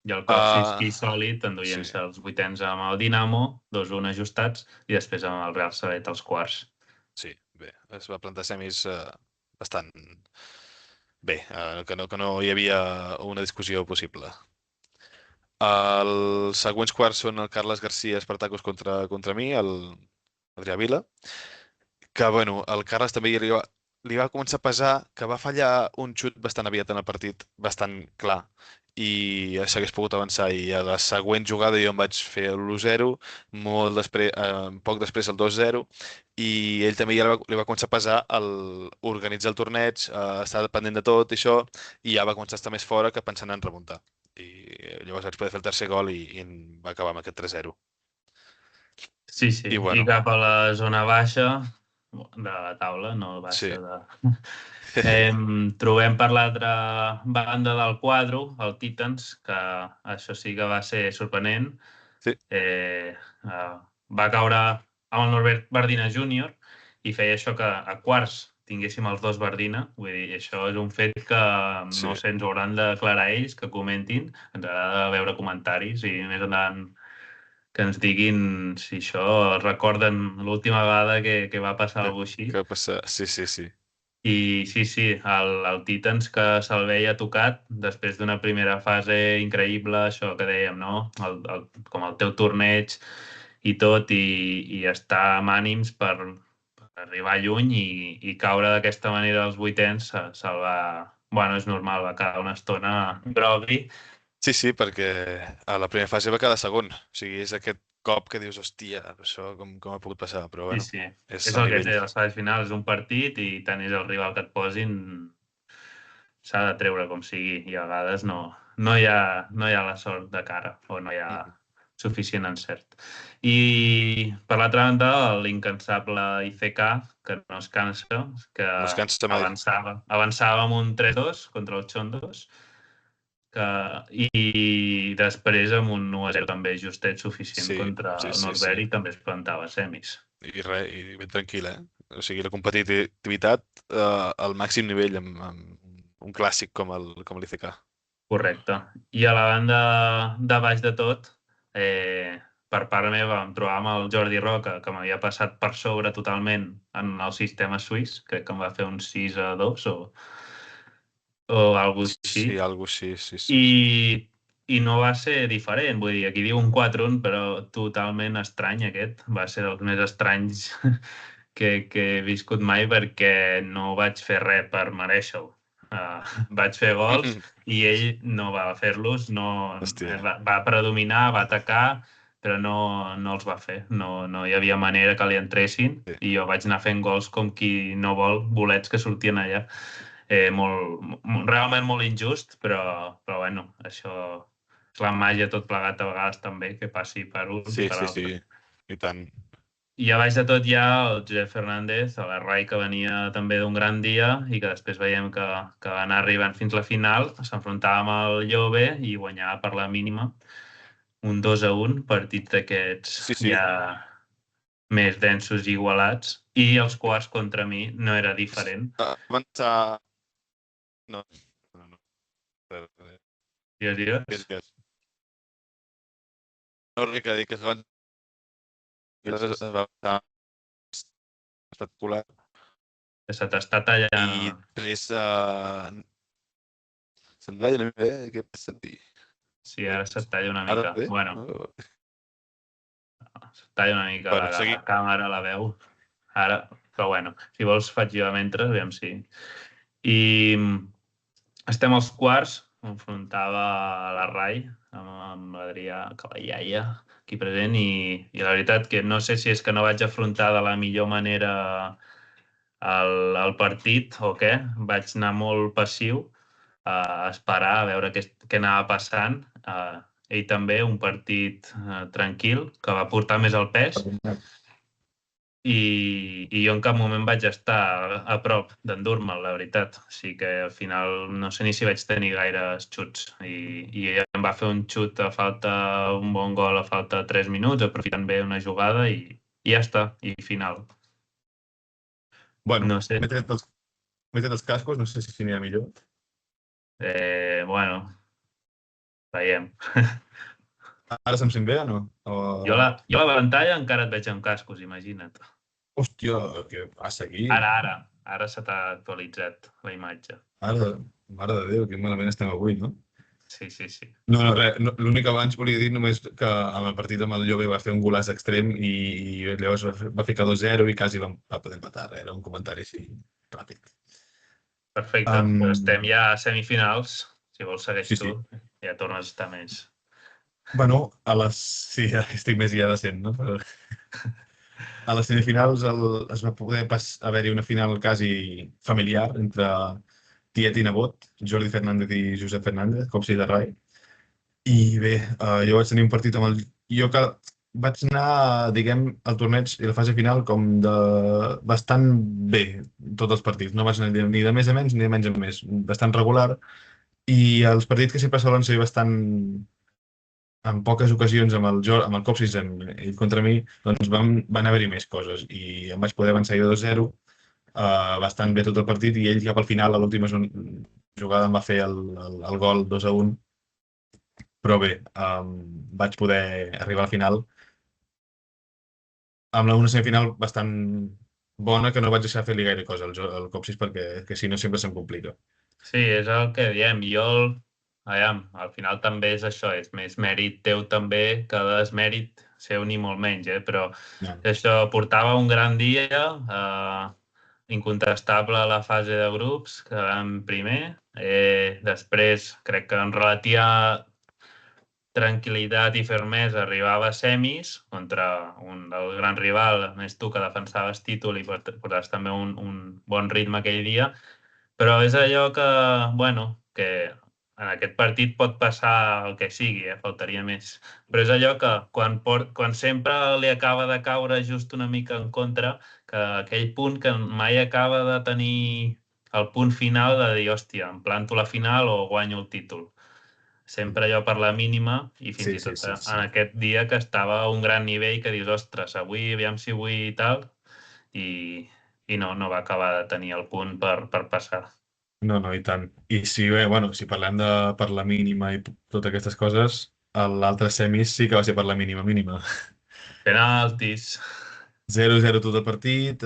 I el Uh, Kosciuszki sòlid, sí, enduient-se els vuitens amb el Dinamo, 2-1 ajustats, i després amb el Real Salet als quarts. sí, bé. Es va plantar semis bastant bé, que no hi havia una discussió possible. Els següents quarts són el Carles García Espartacos contra mi, el Adrià Vila, que bueno, el Carles també li va començar a pesar que va fallar un xut bastant aviat en el partit, bastant clar, i s'hagués pogut avançar. I a la següent jugada jo em vaig fer l'1-0, molt després, poc després el 2-0, i ell també ja li va començar a pesar organitzar el torneig, estar pendent de tot i això, i ja va començar a estar més fora que pensant en remuntar. I llavors vaig poder fer el tercer gol i va acabar amb aquest 3-0. Sí, sí. I I bueno, cap a la zona baixa de la taula, no sí. baixa de... Trobem per l'altra banda del quadre el Titans, que això sí que va ser sorprenent. Sí, Va caure amb el Norbert Bardina Júnior i feia això que a quarts tinguéssim els dos Bardina. Vull dir, això és un fet que no sí. sé, ens hauran d'aclarar ells, que comentin. Ens agrada veure comentaris i més endavant que ens diguin si això recorden l'última vegada que va passar Que, alguna cosa així. que passa? Sí, sí, sí. I sí, sí, el Titans que se'l veia tocat després d'una primera fase increïble, això que dèiem, no? Com el teu torneig i tot, i estar amb ànims per arribar lluny i caure d'aquesta manera als vuitens, se'l va... Bueno, és normal, va quedar una estona grogui. Sí, sí, perquè a la primera fase va quedar segon. O sigui, és aquest cop que dius, hòstia, això com ha pogut passar? Però Sí, bueno, sí. és És el el que nivell. té, les fases finals és un partit i tant és el rival que et posin, s'ha de treure com sigui i a vegades no hi ha la sort de cara o no hi ha Mhm. suficient encert. I per l'altra banda, l'incansable IFK, que no es cansa, que No es cansa mai. avançava amb un 3-2 contra el Chondos, que, i després amb un 1-0 també justet suficient Sí, contra sí, el sí, sí. Norbert i també es plantava a semis. I ben tranquil, eh? O sigui, la competitivitat al màxim nivell amb un clàssic com l'ICK. Correcte. I a la banda de baix de tot, eh, per part meva em trobava amb el Jordi Roca, que m'havia passat per sobre totalment en el sistema suís, crec que em va fer un 6-2 o alguna cosa així. Sí, algo així, sí. I no va ser diferent, vull dir, aquí diu un 4-1, però totalment estrany aquest. Va ser dels més estranys que he viscut mai perquè no vaig fer res per merèixer-ho. Vaig fer gols i ell no va fer-los, Hòstia. va predominar, va atacar, però no els va fer. No hi havia manera que li entressin Sí. i jo vaig anar fent gols com qui no vol, bolets que sortien allà. Realment molt injust, però bueno, això és la màgia tot plegat a vegades també, que passi per uns i per Sí, altres. i tant. I a baix de tot hi ha el Josep Fernández, a la Rai, que venia també d'un gran dia i que després veiem que va anar arribant fins a la final, s'enfrontava amb el Llobe i guanyava per la mínima, un 2-1, partit d'aquests Sí. ja més densos i igualats, i els quarts contra mi no era diferent. Avançar... No. Digues. No, res que dir que es va avançar espectacular. Que se t'està tallant. I després se'n veia una mica bé, què passa dir? Sí, ara se't talla una Ara mica. bé? Bueno, se't talla una mica Bueno, la seguim. càmera, la veu. Ara, però bueno, si vols faig jo mentre, aviam si... I estem als quarts, enfrontava la Rai amb l'Adrià Cavallaia, aquí present, i la veritat que no sé si és que no vaig afrontar de la millor manera el partit o què, vaig anar molt passiu a esperar a veure què anava passant. Ell també, un partit tranquil, que va portar més el pes, i jo en cap moment vaig estar a prop d'endur-me'l, la veritat. Així que al final no sé ni si vaig tenir gaires xuts. I ell em va fer un xut a falta, un bon gol a falta de 3 minuts, aprofitant bé una jugada i ja està, i final. Bueno, No sé. m'he tret els cascos, no sé si anirà millor. Bueno, veiem. Ara se'm sent bé o no? Jo a la pantalla encara et veig amb cascos, imagina't. Hòstia, què passa aquí? Ara se t'ha actualitzat la imatge. Ara, mare de Déu, que malament estem avui, no? Sí. No, res, l'únic que abans volia dir només que amb el partit amb el Llobe va fer un golaç extrem i llavors va ficar 2-0 i quasi va poder empatar. Era un comentari així ràpid. Perfecte, doncs estem ja a semifinals. Si vols segueix Sí. tu, ja tornes a estar més. Bueno, sí, estic més ja decent, no? Però... A les semifinals es va poder haver-hi una final quasi familiar entre tiet i nebot, Jordi Fernández i Josep Fernández, Copsi de Rai. I bé, jo vaig tenir un partit amb el... Jo que vaig anar, diguem, al torneig i la fase final com de bastant bé, tots els partits. No vaig anar ni de més a menys ni de menys a més. Bastant regular. I els partits que sempre solen ser bastant en poques ocasions amb el Copsis ell contra mi, doncs van haver-hi més coses i em vaig poder avançar jo 2-0 bastant bé tot el partit i ell cap al final, a l'última jugada em va fer el gol 2-1, però bé, vaig poder arribar a la final amb una semifinal bastant bona que no vaig deixar fer-li gaire cosa al Copsis perquè que si no sempre se'm complica. Sí, és el que diem. Al final també és això, és més mèrit teu també que desmèrit seu ni molt menys, però això portava un gran dia, incontestable a la fase de grups, que vam primer. Després crec que en relativa tranquil·litat i fermesa arribava a semis contra el gran rival, més tu que defensaves títol i portaves també un bon ritme aquell dia. Però és allò que, bueno, que en aquest partit pot passar el que sigui, faltaria més. Però és allò que quan sempre li acaba de caure just una mica en contra, que aquell punt que mai acaba de tenir el punt final de dir, hòstia, em planto la final o guanyo el títol. Sempre allò per la mínima i fins i tot en aquest dia que estava a un gran nivell que dius, ostres, aviam si avui i tal, i no va acabar de tenir el punt per passar. No, i tant. I si, bé, bueno, si parlem de per la mínima i totes aquestes coses, l'altre semis sí que va ser per la mínima. Penaltis. 0-0 tot el partit,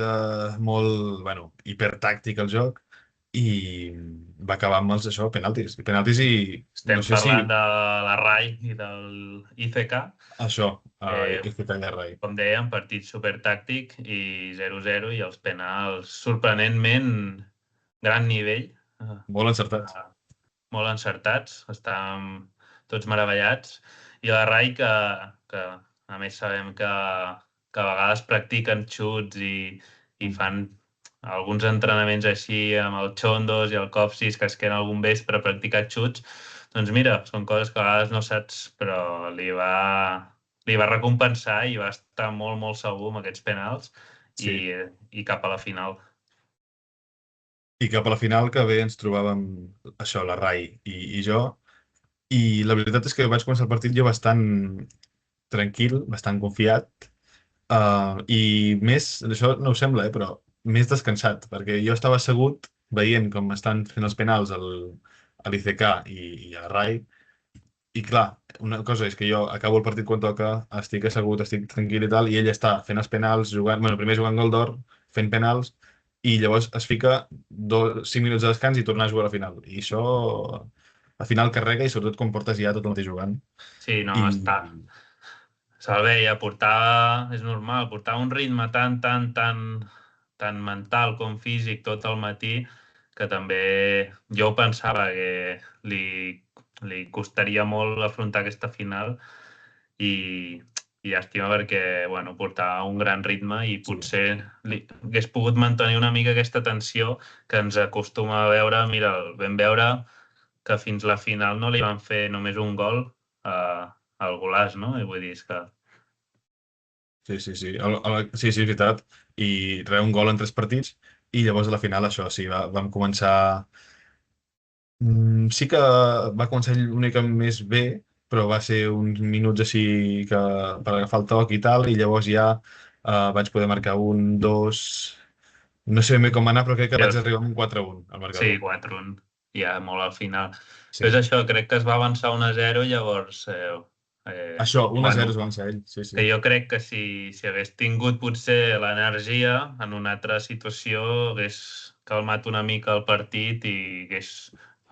molt, bueno, hipertàctic el joc, i va acabar amb això, penaltis. Penaltis i no Estem sé si parlant de la RAI i del ICK. això, Eh, és que talla rai. Com dèiem, partit supertàctic i 0-0 i els penals, sorprenentment, gran nivell. Molt encertats. Molt encertats, estàvem tots meravellats. I la RAI, que a més sabem que a vegades practiquen xuts i fan alguns entrenaments així amb el Chondos i el Copsis, que es queden algun vespre a practicar xuts, doncs mira, són coses que a vegades no saps, però li va recompensar i va estar molt, molt segur amb aquests penals Sí. i cap a la final. I cap a la final que bé ens trobàvem això, la Rai i jo, i la veritat és que vaig començar el partit jo bastant tranquil, bastant confiat, i més, això no ho sembla, però més descansat, perquè jo estava assegut veient com estan fent els penals a l'ICK i a la Rai, i clar, una cosa és que jo acabo el partit quan toca, estic assegut, estic tranquil i tal, i ell està fent els penals, jugant, bueno, primer jugant gol d'or, fent penals, i llavors es fica 5 minuts de descans i tornar a jugar a la final. I això, al final carrega i sobretot quan portes ja tot el matí jugant. Sí, no, I se'l veia, és normal, portava un ritme tan mental com físic tot el matí que també jo ho pensava que li costaria molt afrontar aquesta final i llàstima perquè bueno, portava un gran ritme i potser hagués pogut mantenir una mica aquesta tensió que ens acostuma a veure. Mira, vam veure que fins la final no li van fer només un gol al Golàs, no? I vull dir, és que... sí, sí, sí, sí, sí, és veritat. I un gol en 3 partits, i llavors a la final això, sí, vam començar. Sí que va començar ell una mica més bé, però va ser uns minuts així que per agafar el toc i tal, i llavors ja vaig poder marcar un, dos. No sé ben bé com va anar, però crec que vaig arribar amb un 4-1 al Sí, marcador. 4-1, ja molt al final. Sí. Però és això, crec que es va avançar 1-0, llavors... Això, 1-0 bueno, es va avançar ell, sí, sí. que jo crec que si hagués tingut potser l'energia en una altra situació hagués calmat una mica el partit i hagués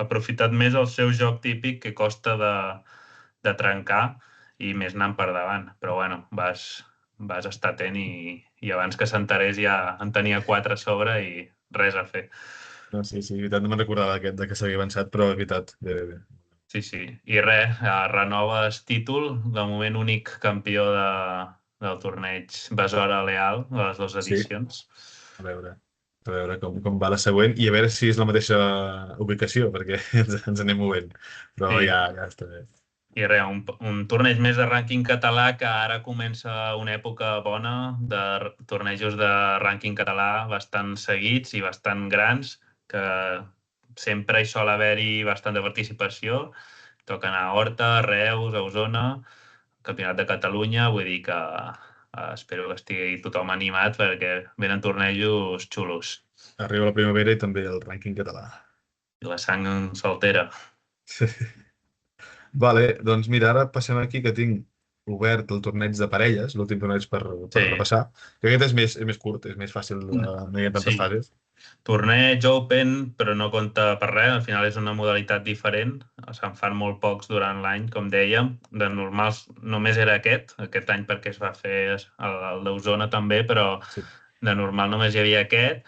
aprofitat més el seu joc típic que costa de trencar i més anant per davant. Però bueno, vas estar atent i abans que s'enterés ja en tenia 4 a sobre i res a fer. No, sí, sí, és veritat, no me'n recordava de que s'havia avançat, però és veritat, bé, bé, bé. Sí, sí. I res, renoves títol, de moment únic campió del torneig Besora Leal, de les 2 Sí, edicions. a veure com va la següent i a veure si és la mateixa ubicació, perquè ens anem movent. Però Sí. ja està bé. I res, un torneig més de rànquing català que ara comença una època bona de tornejos de rànquing català bastant seguits i bastant grans, que sempre hi sol haver-hi bastanta participació. Toquen a Horta, a Reus, a Osona, Campionat de Catalunya, vull dir que espero que estigui tothom animat perquè venen tornejos xulos. Arriba la primavera i també el rànquing català. I la sang s'altera. Vale, doncs mira, ara passem aquí que tinc obert el torneig de parelles, l'últim torneig per Sí. repassar, que aquest és més curt, és més fàcil, no hi ha tantes Sí. fases. Torneig Open, però no compta per res, al final és una modalitat diferent, se'n fan molt pocs durant l'any, com dèiem, de normals només era aquest any perquè es va fer el d'Osona també, però Sí. de normal només hi havia aquest,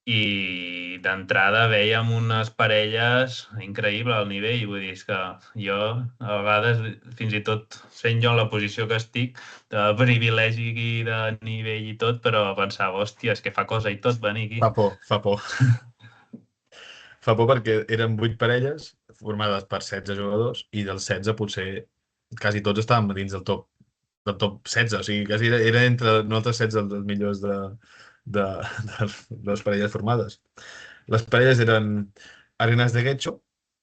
i d'entrada veiem unes parelles increïble al nivell, vull dir, és que jo a vegades, fins i tot sent jo en la posició que estic, de privilegi i de nivell i tot, però pensava, hòstia, és que fa cosa i tot venir aquí. Fa por, fa por. Fa por perquè eren 8 parelles formades per 16 jugadors i dels 16 potser quasi tots estàvem dins del top 16, o sigui, quasi era entre nosaltres 16 dels millors de les parelles formades. Les parelles eren Arenas de Guecho,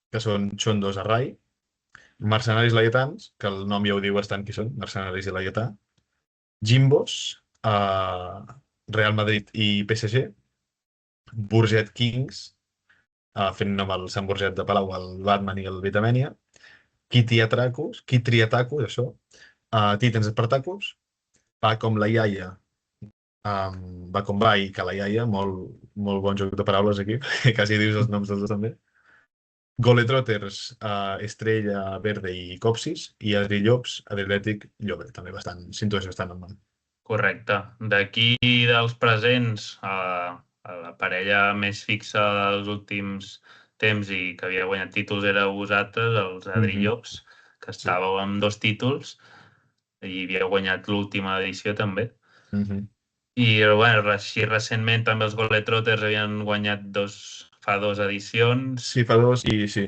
que són Chondos a Rai, Mercenaris Laietans, que el nom ja ho diu bastant qui són, Mercenaris i Laietà, Jimbos, Real Madrid i PSG, Burget Kings, fent nom al Sant Burget de Palau, el Batman i el Vitamènia, Kitriatacus, això. Titans Spartacus, va com la iaia, va com va i que la iaia, molt bon joc de paraules aquí, que quasi dius els noms dels dos també. Globetrotters, Estrella Verde i Copsis, i Adrillops, Adrilètic, Llobre, també bastant, sintones bastant normal. Correcte. D'aquí dels presents, a la parella més fixa dels últims temps i que havia guanyat títols era vosaltres, els Adrillops, que estàveu amb 2 títols i havíeu guanyat l'última edició també. I bueno, així recentment també els Globetrotters havien guanyat fa 2 edicions. Sí, fa 2 i sí.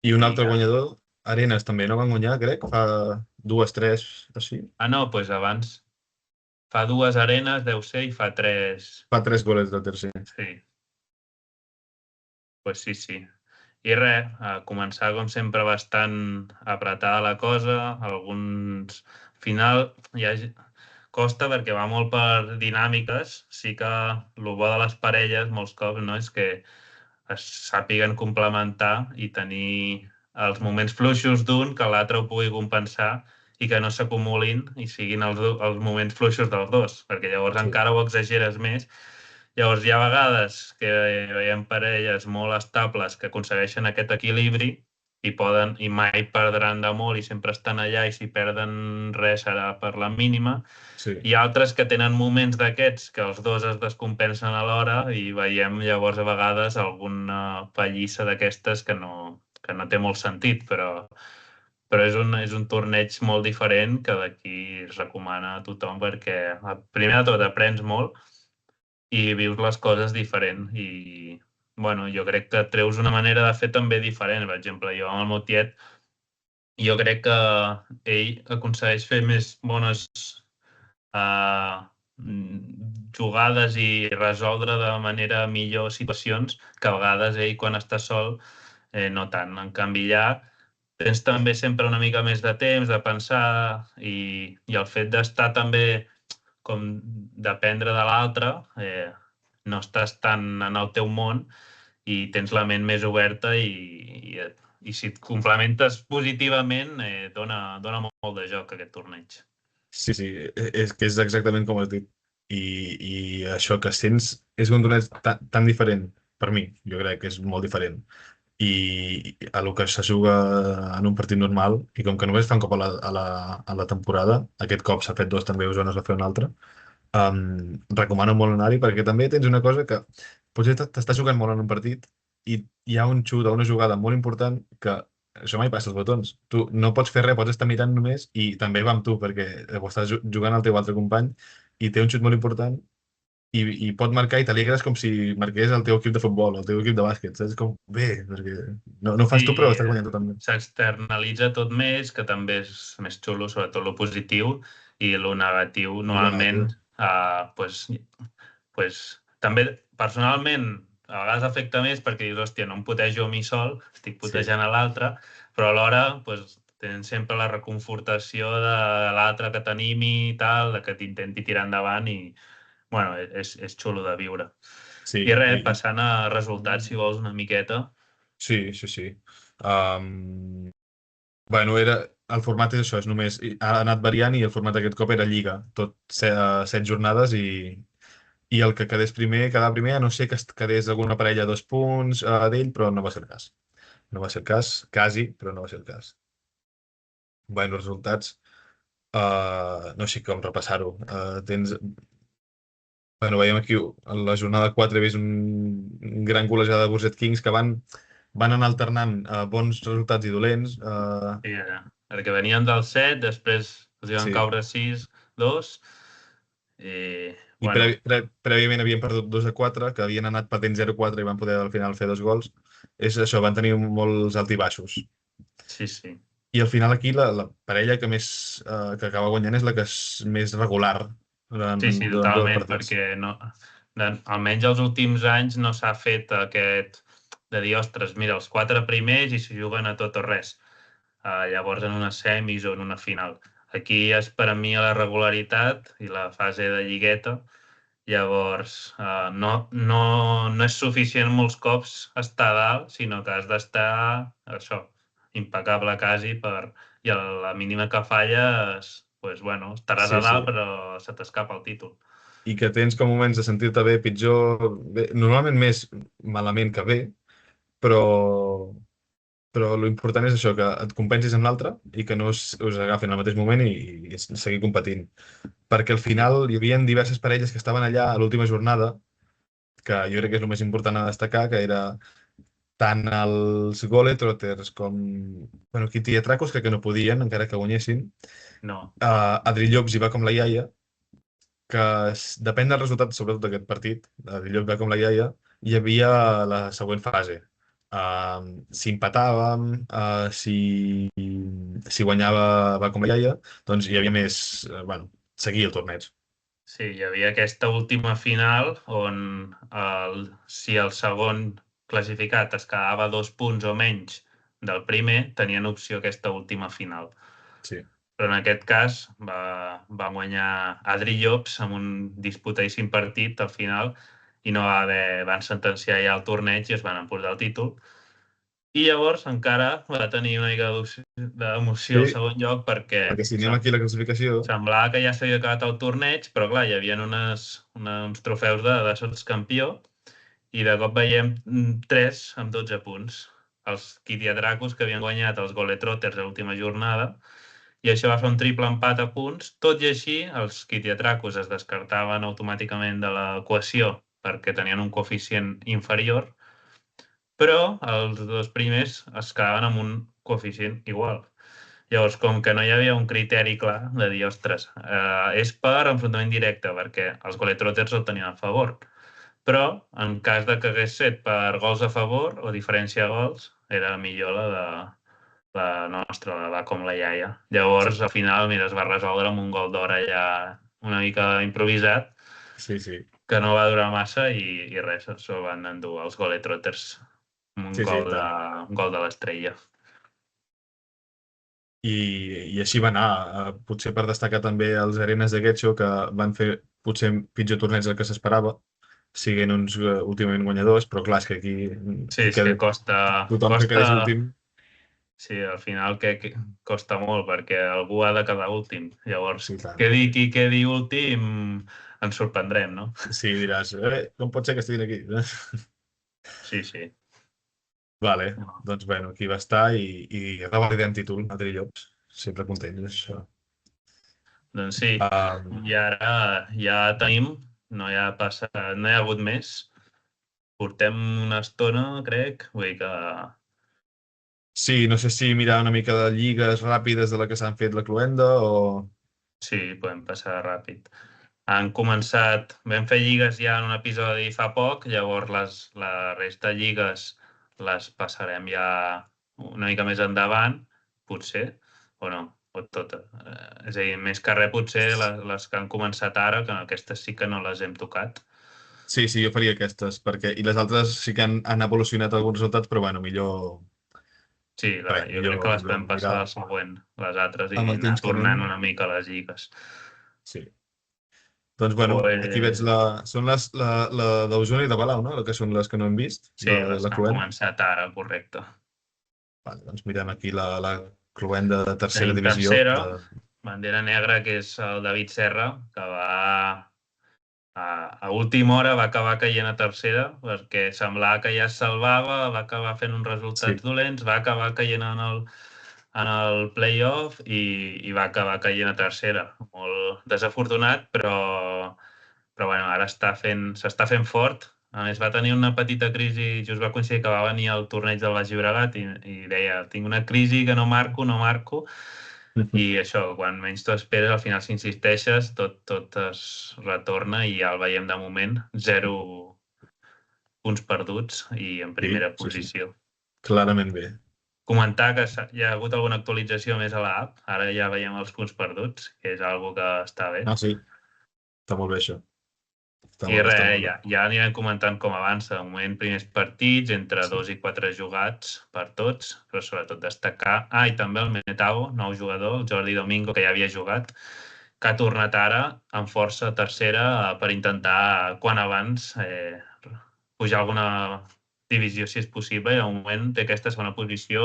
I un altre guanyador, Arenas, també no van guanyar, crec, fa 2, 3, així. No, doncs abans. Fa 2 arenes, deu ser, i fa 3... Fa 3 Globetrotters, sí. Sí. Pues sí. I res, a començar com sempre bastant apretada la cosa, alguns... Final ja costa perquè va molt per dinàmiques, sí que el bo de les parelles molts cops no és que es sàpiguen complementar i tenir els moments fluixos d'un que l'altre ho pugui compensar i que no s'acumulin i siguin els moments fluixos dels dos, perquè llavors encara ho exageres més. Llavors hi ha vegades que veiem parelles molt estables que aconsegueixen aquest equilibri i mai perdran de molt i sempre estan allà i si perden res serà per la mínima. Sí. Hi ha altres que tenen moments d'aquests que els dos es descompensen alhora i veiem llavors a vegades alguna pallissa d'aquestes que no té molt sentit, però és un torneig molt diferent que d'aquí es recomana a tothom perquè primer de tot aprens molt i vius les coses diferent i bueno, jo crec que treus una manera de fer també diferent. Per exemple, jo amb el meu tiet, jo crec que ell aconsegueix fer més bones jugades i resoldre de manera millor situacions que a vegades ell quan està sol no tant. En canvi ja tens també sempre una mica més de temps de pensar i el fet d'estar també com dependre de l'altre, no estàs tan en el teu món i tens la ment més oberta i si et complementes positivament dona molt de joc aquest torneig. Sí, és que és exactament com has dit. I això que sents és un torneig tan diferent, per mi, jo crec que és molt diferent. I a lo que se juga en un partit normal, i com que només fan cop a la temporada, aquest cop s'ha fet 2 també, Osona es va fer un altre, recomano molt anar-hi perquè també tens una cosa que potser t'estàs jugant molt en un partit i hi ha un xut o una jugada molt important que això mai passa als botons. Tu no pots fer res, pots estar mirant només i també va amb tu perquè ho estàs jugant al teu altre company i té un xut molt important i pot marcar i t'alegres com si marqués el teu equip de futbol o el teu equip de bàsquet. Saps? Com bé, perquè no ho fas tu però estàs guanyant tu també. S'externalitza tot més, que també és més xulo, sobretot lo positiu i lo negatiu normalment també personalment a vegades afecta més perquè dius, hòstia, no em putejo a mi sol, estic putejant a l'altre, però alhora tens sempre la reconfortació de l'altre que t'animi i tal, que t'intenti tirar endavant i, bueno, és xulo de viure. Sí, I res, passant a resultats, si vols, una miqueta. Sí. Bueno, el format és això, és només, ha anat variant i el format aquest cop era lliga, tot 7 jornades i el que quedés primer, quedar primer, a no ser que es quedés alguna parella a 2 punts d'ell, però no va ser el cas. No va ser el cas, quasi, però no va ser el cas. Bueno, els resultats, no sé com repassar-ho. Bueno, veiem aquí a la jornada 4 he vist un gran golejada de Burset Kings que van anar alternant bons resultats i dolents. Perquè venien del 7, després els van caure 6-2. I prèviament havien perdut 2-4, que havien anat perdent 0-4 i van poder al final fer 2 gols. És això, van tenir molts alts i baixos. Sí. I al final aquí la parella que més que acaba guanyant és la que és més regular. Sí, totalment, perquè almenys els últims anys no s'ha fet aquest de dir, ostres, mira, els 4 primers i s'hi juguen a tot o res. Llavors en una semis o en una final. Aquí és per a mi la regularitat i la fase de lligueta. Llavors, no és suficient molts cops estar a dalt, sinó que has d'estar, això, impecable quasi i a la mínima que falles, doncs, bueno, estaràs Sí, a dalt, sí. però se t'escapa el títol. I que tens com moments de sentir-te bé, pitjor, bé, normalment més malament que bé, però, però l'important és això, que et compensis amb l'altre i que no us agafin al mateix moment i seguir competint. Perquè al final hi havia diverses parelles que estaven allà a l'última jornada, que jo crec que és el més important a destacar, que era tant els Goletrotters com bueno, Kitty Atracos, crec que no podien, encara que guanyessin. No. Adri Llops hi va com la iaia, que depèn del resultat, sobretot d'aquest partit, Adri Llops va com la iaia, hi havia la següent fase. Si empatàvem, si guanyava va com la iaia, doncs hi havia més, bueno, seguir el torneig. Sí, hi havia aquesta última final on si el segon classificat es quedava 2 punts o menys del primer, tenien opció a aquesta última final. Sí. Però en aquest cas va guanyar Adri Llops amb un disputadíssim partit al final i no van sentenciar ja el torneig i es van emportar el títol. I llavors encara va tenir una mica d'emoció al Sí, segon lloc perquè perquè si anem aquí a la classificació, semblava que ja s'havia acabat el torneig, però clar, hi havia uns trofeus de sotscampió i de cop veiem 3 amb 12 punts. Els Kitiatracos que havien guanyat els Goletrotters a l'última jornada i això va fer un triple empat a punts. Tot i així, els Kitiatracos es descartaven automàticament de l'equació perquè tenien un coeficient inferior, però els dos primers es quedaven amb un coeficient igual. Llavors, com que no hi havia un criteri clar de dir, ostres, és per enfrontament directe, perquè els Goletrotters el tenien a favor. Però, en cas de que hagués set per gols a favor o diferència de gols, era millor la nostra, la com la iaia. Llavors, al final, mira, es va resoldre amb un gol d'hora ja una mica improvisat, sí, sí. que no va durar massa i res, s'ho van endur els Goletrotters amb un Sí, sí, tant. un gol de l'estrella. I, i així va anar. Potser per destacar també els Arenas de Getxo, que van fer potser pitjor torneig del que s'esperava, siguent uns últimament guanyadors, però clar, és que aquí Sí, és que tothom que quedés últim. Sí, al final que costa molt, perquè algú ha de quedar últim. Llavors, Sí, tant. quedi qui quedi últim, ens sorprendrem, no? Sí, diràs, com pot ser que estiguin aquí? Sí, sí. Vale, doncs bueno, aquí va estar i revalidem títol, Adri Llops. Sempre content d'això. Doncs sí, Um, i ara ja tenim, no hi ha hagut més. Portem una estona, crec, vull dir que sí, no sé si mirar una mica de lligues ràpides de la que s'han fet la Cluenda o... sí, podem passar ràpid. Vam fer lligues ja en un episodi fa poc, llavors la resta de lligues les passarem ja una mica més endavant, potser, o no, o totes. És a dir, més que res potser les que han començat ara, que aquestes sí que no les hem tocat. Sí, sí, jo faria aquestes, perquè... I les altres sí que han evolucionat alguns resultats, però bueno, millor... Sí, Res, jo crec que les podem passar mirar a la següent, les altres, i amb el anar temps que anem. tornant una mica a les lligues. Sí. Doncs bueno, aquí veig Pues, la... Són la d'Osona i de Palau, no? Que són les que no hem vist, sí, de les la que han Cluenda. començat ara, correcte. Vale, doncs mirem aquí la Cluenda de tercera Tenim divisió. tercera, bandera negra, que és el David Serra, que a última hora va acabar caient a tercera, perquè semblava que ja es salvava, va acabar fent uns Sí, resultats dolents, va acabar caient en el playoff i va acabar caient a tercera. Molt desafortunat, però bueno, ara s'està fent fort. A més, va tenir una petita crisi, just va coincidir que va venir al torneig del Baix Llobregat i deia, tinc una crisi que no marco, i això, quan menys t'ho esperes, al final si insisteixes, tot es retorna i ja el veiem de moment, 0 punts perduts i en sí, primera sí, sí. posició. Clarament bé. Comentar que hi ha hagut alguna actualització més a l'app, ara ja veiem els punts perduts, que és algo que està bé. Ah, sí. Està molt bé, això. Està I molt bé, està res, molt bé. ja anirem comentant com avança. De moment, primers partits, entre Sí. 2 i 4 jugats per tots, però sobretot destacar... i també el Metavo, nou jugador, el Jordi Domingo, que ja havia jugat, que ha tornat ara amb força a tercera per intentar, quan abans, pujar alguna divisió si és possible, i de moment té aquesta segona posició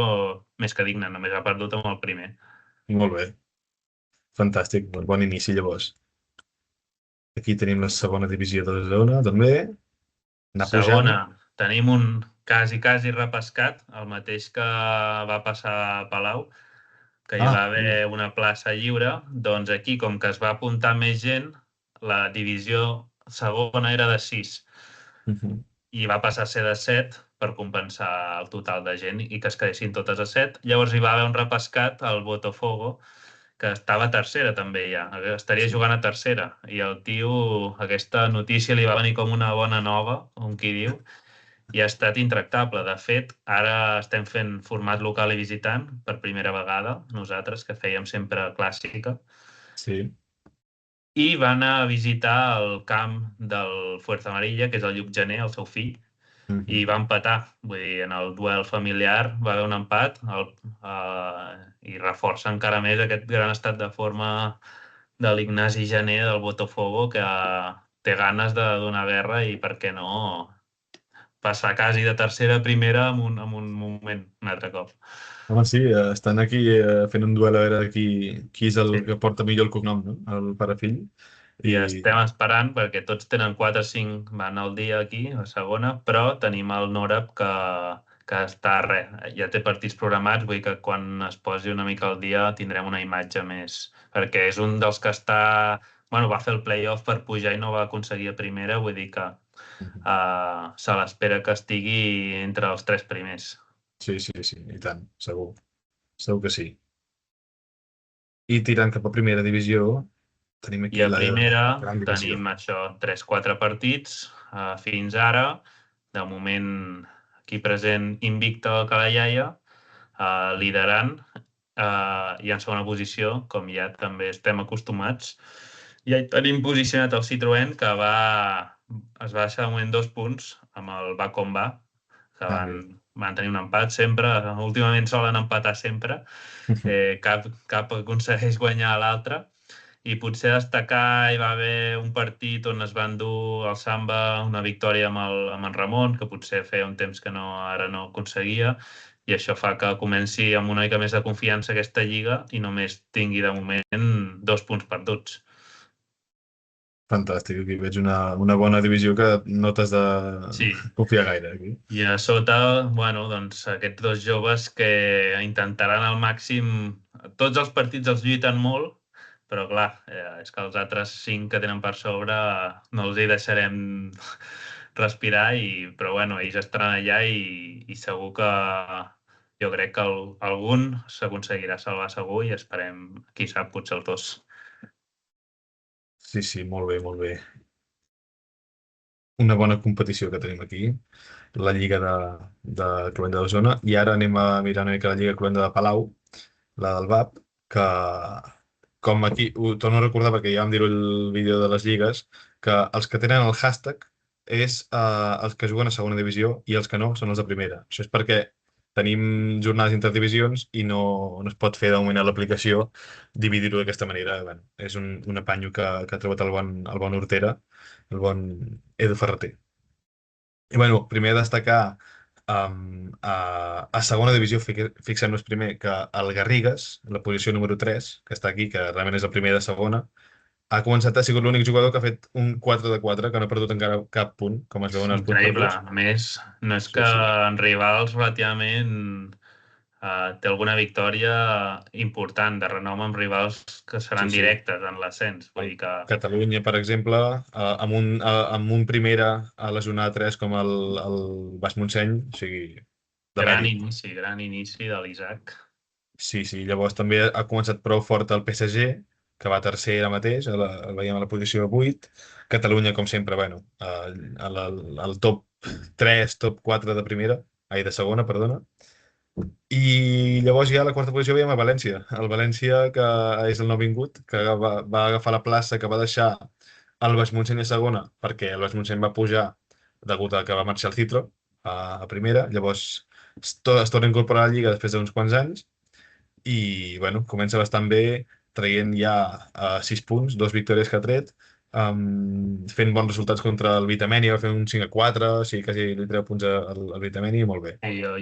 més que digna, només ha perdut amb el primer. Molt bé. Fantàstic, doncs bon inici llavors. Aquí tenim la segona divisió de zona, també. Anar pujant. Segona, tenim un quasi repescat, el mateix que va passar a Palau, que hi va haver una plaça lliure. Doncs aquí, com que es va apuntar més gent, la divisió segona era de 6 i va passar a ser de 7 per compensar el total de gent i que es quedessin totes a 7. Llavors hi va haver un repescat al Botafogo, que estava a tercera també ja, estaria jugant a tercera, i el tio, aquesta notícia li va venir com una bona nova, com qui diu, i ha estat intractable. De fet, ara estem fent format local i visitant per primera vegada, nosaltres, que fèiem sempre clàssica, Sí. i van a visitar el camp del Fuerza Amarilla, que és el Lluc Gener, el seu fill, i va empatar. Vull dir, en el duel familiar va haver un empat i reforça encara més aquest gran estat de forma de l'Ignasi Gener del Botafogo, que té ganes de donar guerra i, per què no, passar quasi de tercera a primera en un moment, un altre cop. Home, sí, estan aquí fent un duel a veure qui és el que porta millor el cognom, no? El pare-fill. I estem esperant, perquè tots tenen 4 o 5 van al dia aquí, a segona, però tenim el Norab que està res. Ja té partits programats, vull dir que quan es posi una mica al dia tindrem una imatge més, perquè és un dels que està... Bueno, va fer el play-off per pujar i no va aconseguir a primera, vull dir que se l'espera que estigui entre els 3 primers. Sí, i tant, segur. Segur que sí. I tirant cap a primera divisió, tenim aquí I a primera gran divisió. tenim això, 3-4 partits fins ara. De moment, aquí present invicta el Calaiaia, liderant i en segona posició, com ja també estem acostumats. Ja hi tenim posicionat el Citroën, que es va deixar de moment 2 punts amb el Va com va, que van tenir un empat sempre. Últimament solen empatar sempre. Cap aconsegueix guanyar l'altre. I potser destacar, hi va haver un partit on es va endur el Samba una victòria amb en Ramon, que potser feia un temps que ara no aconseguia, i això fa que comenci amb una mica més de confiança aquesta lliga i només tingui de moment 2 punts perduts. Fantàstic, aquí veig una bona divisió que no t'has de confiar gaire. Aquí. I a sota, bueno, doncs aquests 2 joves que intentaran al màxim, tots els partits els lluiten molt, però clar, és que els altres 5 que tenen per sobre no els hi deixarem respirar, però bueno, ells estaran allà i segur que jo crec que algun s'aconseguirà salvar segur i esperem, qui sap, potser els 2. Sí, molt bé, molt bé. Una bona competició que tenim aquí, la Lliga de Cluenda d'Osona, i ara anem a mirar una mica la Lliga Cluenda de Palau, la del VAP, que com aquí, ho torno a recordar perquè ja vam dir-ho el vídeo de les lligues, que els que tenen el hashtag és els que juguen a segona divisió i els que no són els de primera. Això és perquè tenim jornades interdivisions i no es pot fer de moment a l'aplicació dividir-ho d'aquesta manera. Bueno, és un apanyo que ha trobat el bon Hortera, el bon Edu Ferreter. I bueno, primer destacar a segona divisió, fixem-nos primer que el Garrigues, la posició número 3, que està aquí, que realment és el primer de segona, ha sigut l'únic jugador que ha fet un 4 de 4, que no ha perdut encara cap punt, com es veuen els punts increïble. perduts. A més, no és que en rivals relativament té alguna victòria important de renom amb rivals que seran directes en l'ascens. Catalunya, per exemple, amb un primera a la jornada 3 com el Baix Montseny, o sigui, gran inici de l'Isaac. Sí, llavors també ha començat prou fort el PSG, que va tercer ara mateix, el veiem a la posició 8. Catalunya, com sempre, bueno, el top 3, top 4 de primera, de segona, perdona. I llavors ja a la quarta posició veiem a València. El València, que és el nouvingut, que va agafar la plaça que va deixar el Baix Montseny a segona, perquè el Baix Montseny va pujar degut a que va marxar el Citro a primera. Llavors es torna a incorporar a la Lliga després d'uns quants anys i bueno, comença bastant bé, traient ja 6 punts, 2 victòries que ha tret, fent bons resultats contra el Vitameni, va fer un 5-4, o sigui, quasi li treu punts al Vitameni, molt bé.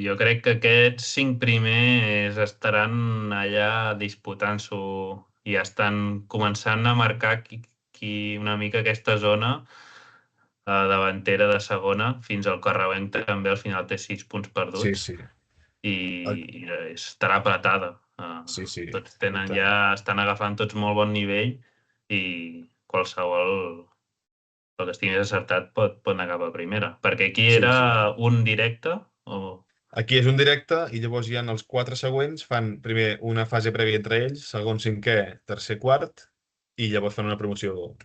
Jo crec que aquests 5 primers estaran allà disputant-s'ho i estan començant a marcar qui una mica aquesta zona davantera de segona, fins al Carreuenc també al final té 6 punts Sí, perduts sí, i estarà apretada. sí, sí. Tots estan agafant tots molt bon nivell i qualsevol el que estigui més acertat pot anar cap a primera. Perquè aquí Sí, era sí. un directe o... Aquí és un directe i llavors hi ha els 4 següents, fan primer una fase prèvia entre ells, segon, cinquè, tercer, quart, i llavors fan una promoció.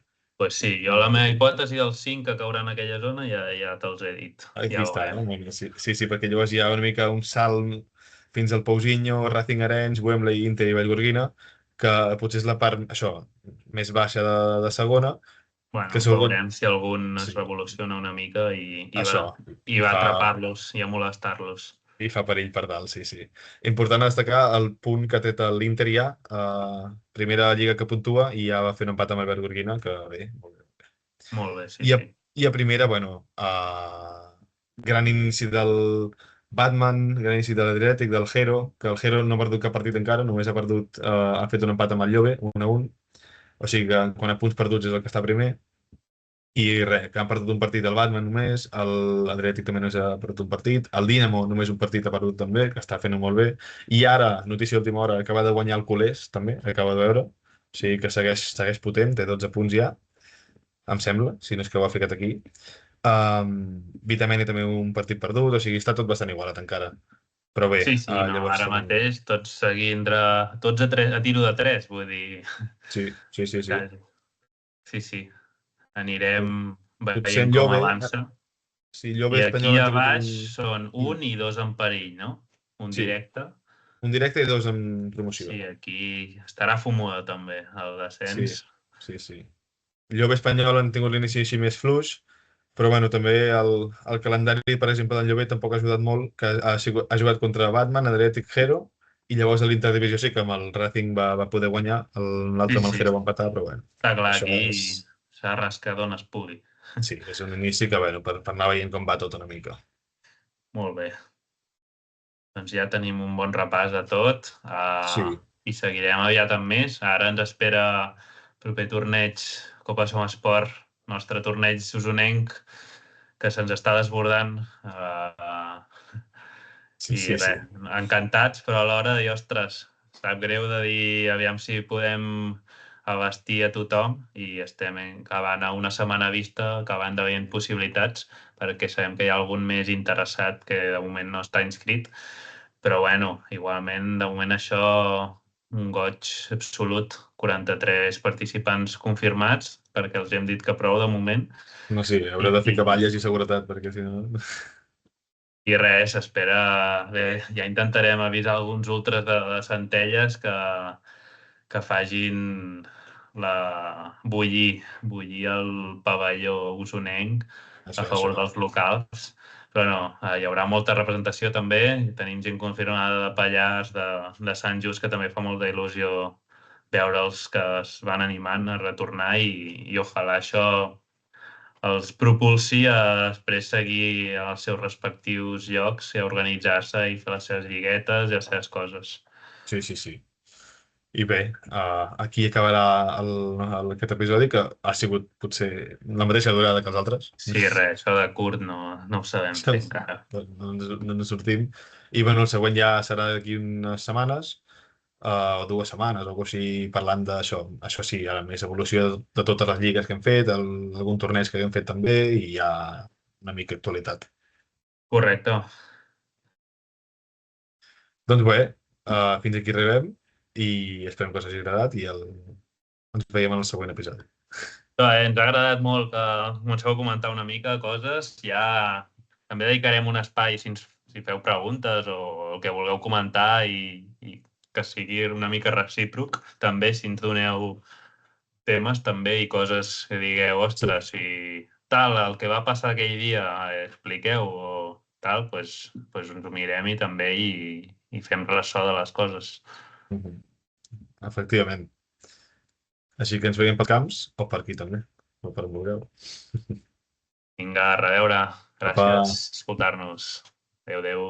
Pues sí, jo la meva hipòtesi dels 5 que cauran en aquella zona ja te'ls he dit. Aquí Ja ho està, veurem. no? Bueno, sí, sí, sí, perquè llavors hi ha una mica un salt fins al Pousinho, Racing Arenys, Wembley, Inter i Vallgorguina, que potser és la part, això, més baixa de segona, que Bueno, surt... veurem si algun es Sí, revoluciona una mica això, i va a atrapar-los i a molestar-los. i fa perill per dalt, sí, sí. Important destacar el punt que té l'Inter ja, primera lliga que puntua, i ja va fer un empat amb el Vallgorguina, que bé, molt bé. Molt bé, sí, I a, sí. i a primera, bueno, gran inici del Batman, gran inici de l'Adriàtic, del Hero, que el Hero no ha perdut cap partit encara, només ha fet un empat amb el Llobe, 1-1. O sigui que quan a punts perduts és el que està primer. I res, que han perdut un partit el Batman només, l'Adriàtic també només ha perdut un partit, el Dinamo només un partit ha perdut també, que està fent-ho molt bé. I ara, notícia d'última hora, acaba de guanyar el Culés, també, acaba de veure. O sigui que segueix potent, té 12 punts ja, em sembla, si no és que ho ha ficat aquí. Vitameni també un partit perdut, o sigui, està tot bastant igualat encara. Però bé, Sí, sí, no, llavors... ara mateix tots seguint, tots a tiro de 3, vull dir, Sí, sí, sí, sí. quasi. Sí, sí, anirem Potser veient en com Llobe, avança. sí, Llobe I aquí Espanyol han a tingut baix són un... un i dos en perill, no? Un Sí, directe. un directe i 2 en promoció. Sí, aquí estarà fumuda també, el Sí, descens. sí, sí. Llobe Espanyol han tingut l'inici així més fluix, però bueno, també el calendari, per exemple, del Llobe tampoc ha ajudat molt, que ha jugat contra Batman, Adriàtic, Hero, i llavors a l'Interdivisió sí que amb el Racing va poder guanyar, Sí, l'altre amb el sí, Hero va empatar, però bueno, està clar, això aquí és... s'ha rascat on es pugui. Sí, és un inici que, bueno, per anar veient com va tot una mica. Molt bé. Doncs ja tenim un bon repàs de tot Sí, i seguirem aviat amb més. Ara ens espera proper torneig Copa Som Esport, nostre torneig usonenc, que se'ns està desbordant. sí, I sí, sí. res, encantats, però alhora dir, ostres, sap greu de dir aviam si podem abastir a tothom i estem acabant a una setmana vista, acabant de veient possibilitats, perquè sabem que hi ha algun més interessat que de moment no està inscrit. Però bueno, igualment, de moment això, un goig absolut, 43 participants confirmats, perquè els hem dit que prou de moment. No sé, hauré de ficar valles i seguretat, perquè si no... I res, s'espera... Bé, ja intentarem avisar alguns ultras de Centelles que facin bullir el pavelló usonenc a Això. favor dels locals. Però no, hi haurà molta representació també. Tenim gent confirmada de Pallars, de Sant Just, que també fa molta il·lusió veure'ls que es van animant a retornar i ojalà això els propulsi a després seguir als seus respectius llocs i a organitzar-se i fer les seves lliguetes i les seves coses. Sí, sí, sí. I bé, aquí acabarà aquest episodi, que ha sigut potser la mateixa durada que els altres. Sí, res, això de curt no ho sabem fer encara. No ens sortim. I bueno, el següent ja serà d'aquí unes setmanes, o 2 setmanes, o alguna cosa així, parlant d'això. Això sí, ara més evolució de totes les lligues que hem fet, algun torneig que hem fet també, i ja una mica actualitat. Correcte. Doncs bé, fins aquí arribem, i esperem que us hagi agradat, i ens veiem en el següent episodi. Ens ha agradat molt que comenceu a comentar una mica coses. Ja també dedicarem un espai si feu preguntes o el que vulgueu comentar i que sigui una mica recíproc. També si ens doneu temes també i coses que digueu, Sí. ostres, si tal, el que va passar aquell dia expliqueu o tal, doncs ens ho mirem i també i fem ressò de les coses. Mhm. Efectivament. Així que ens veiem pels camps o per aquí també. No per vulgueu. Vinga, a reveure. Apa. Gràcies per escoltar-nos. Adéu, adéu.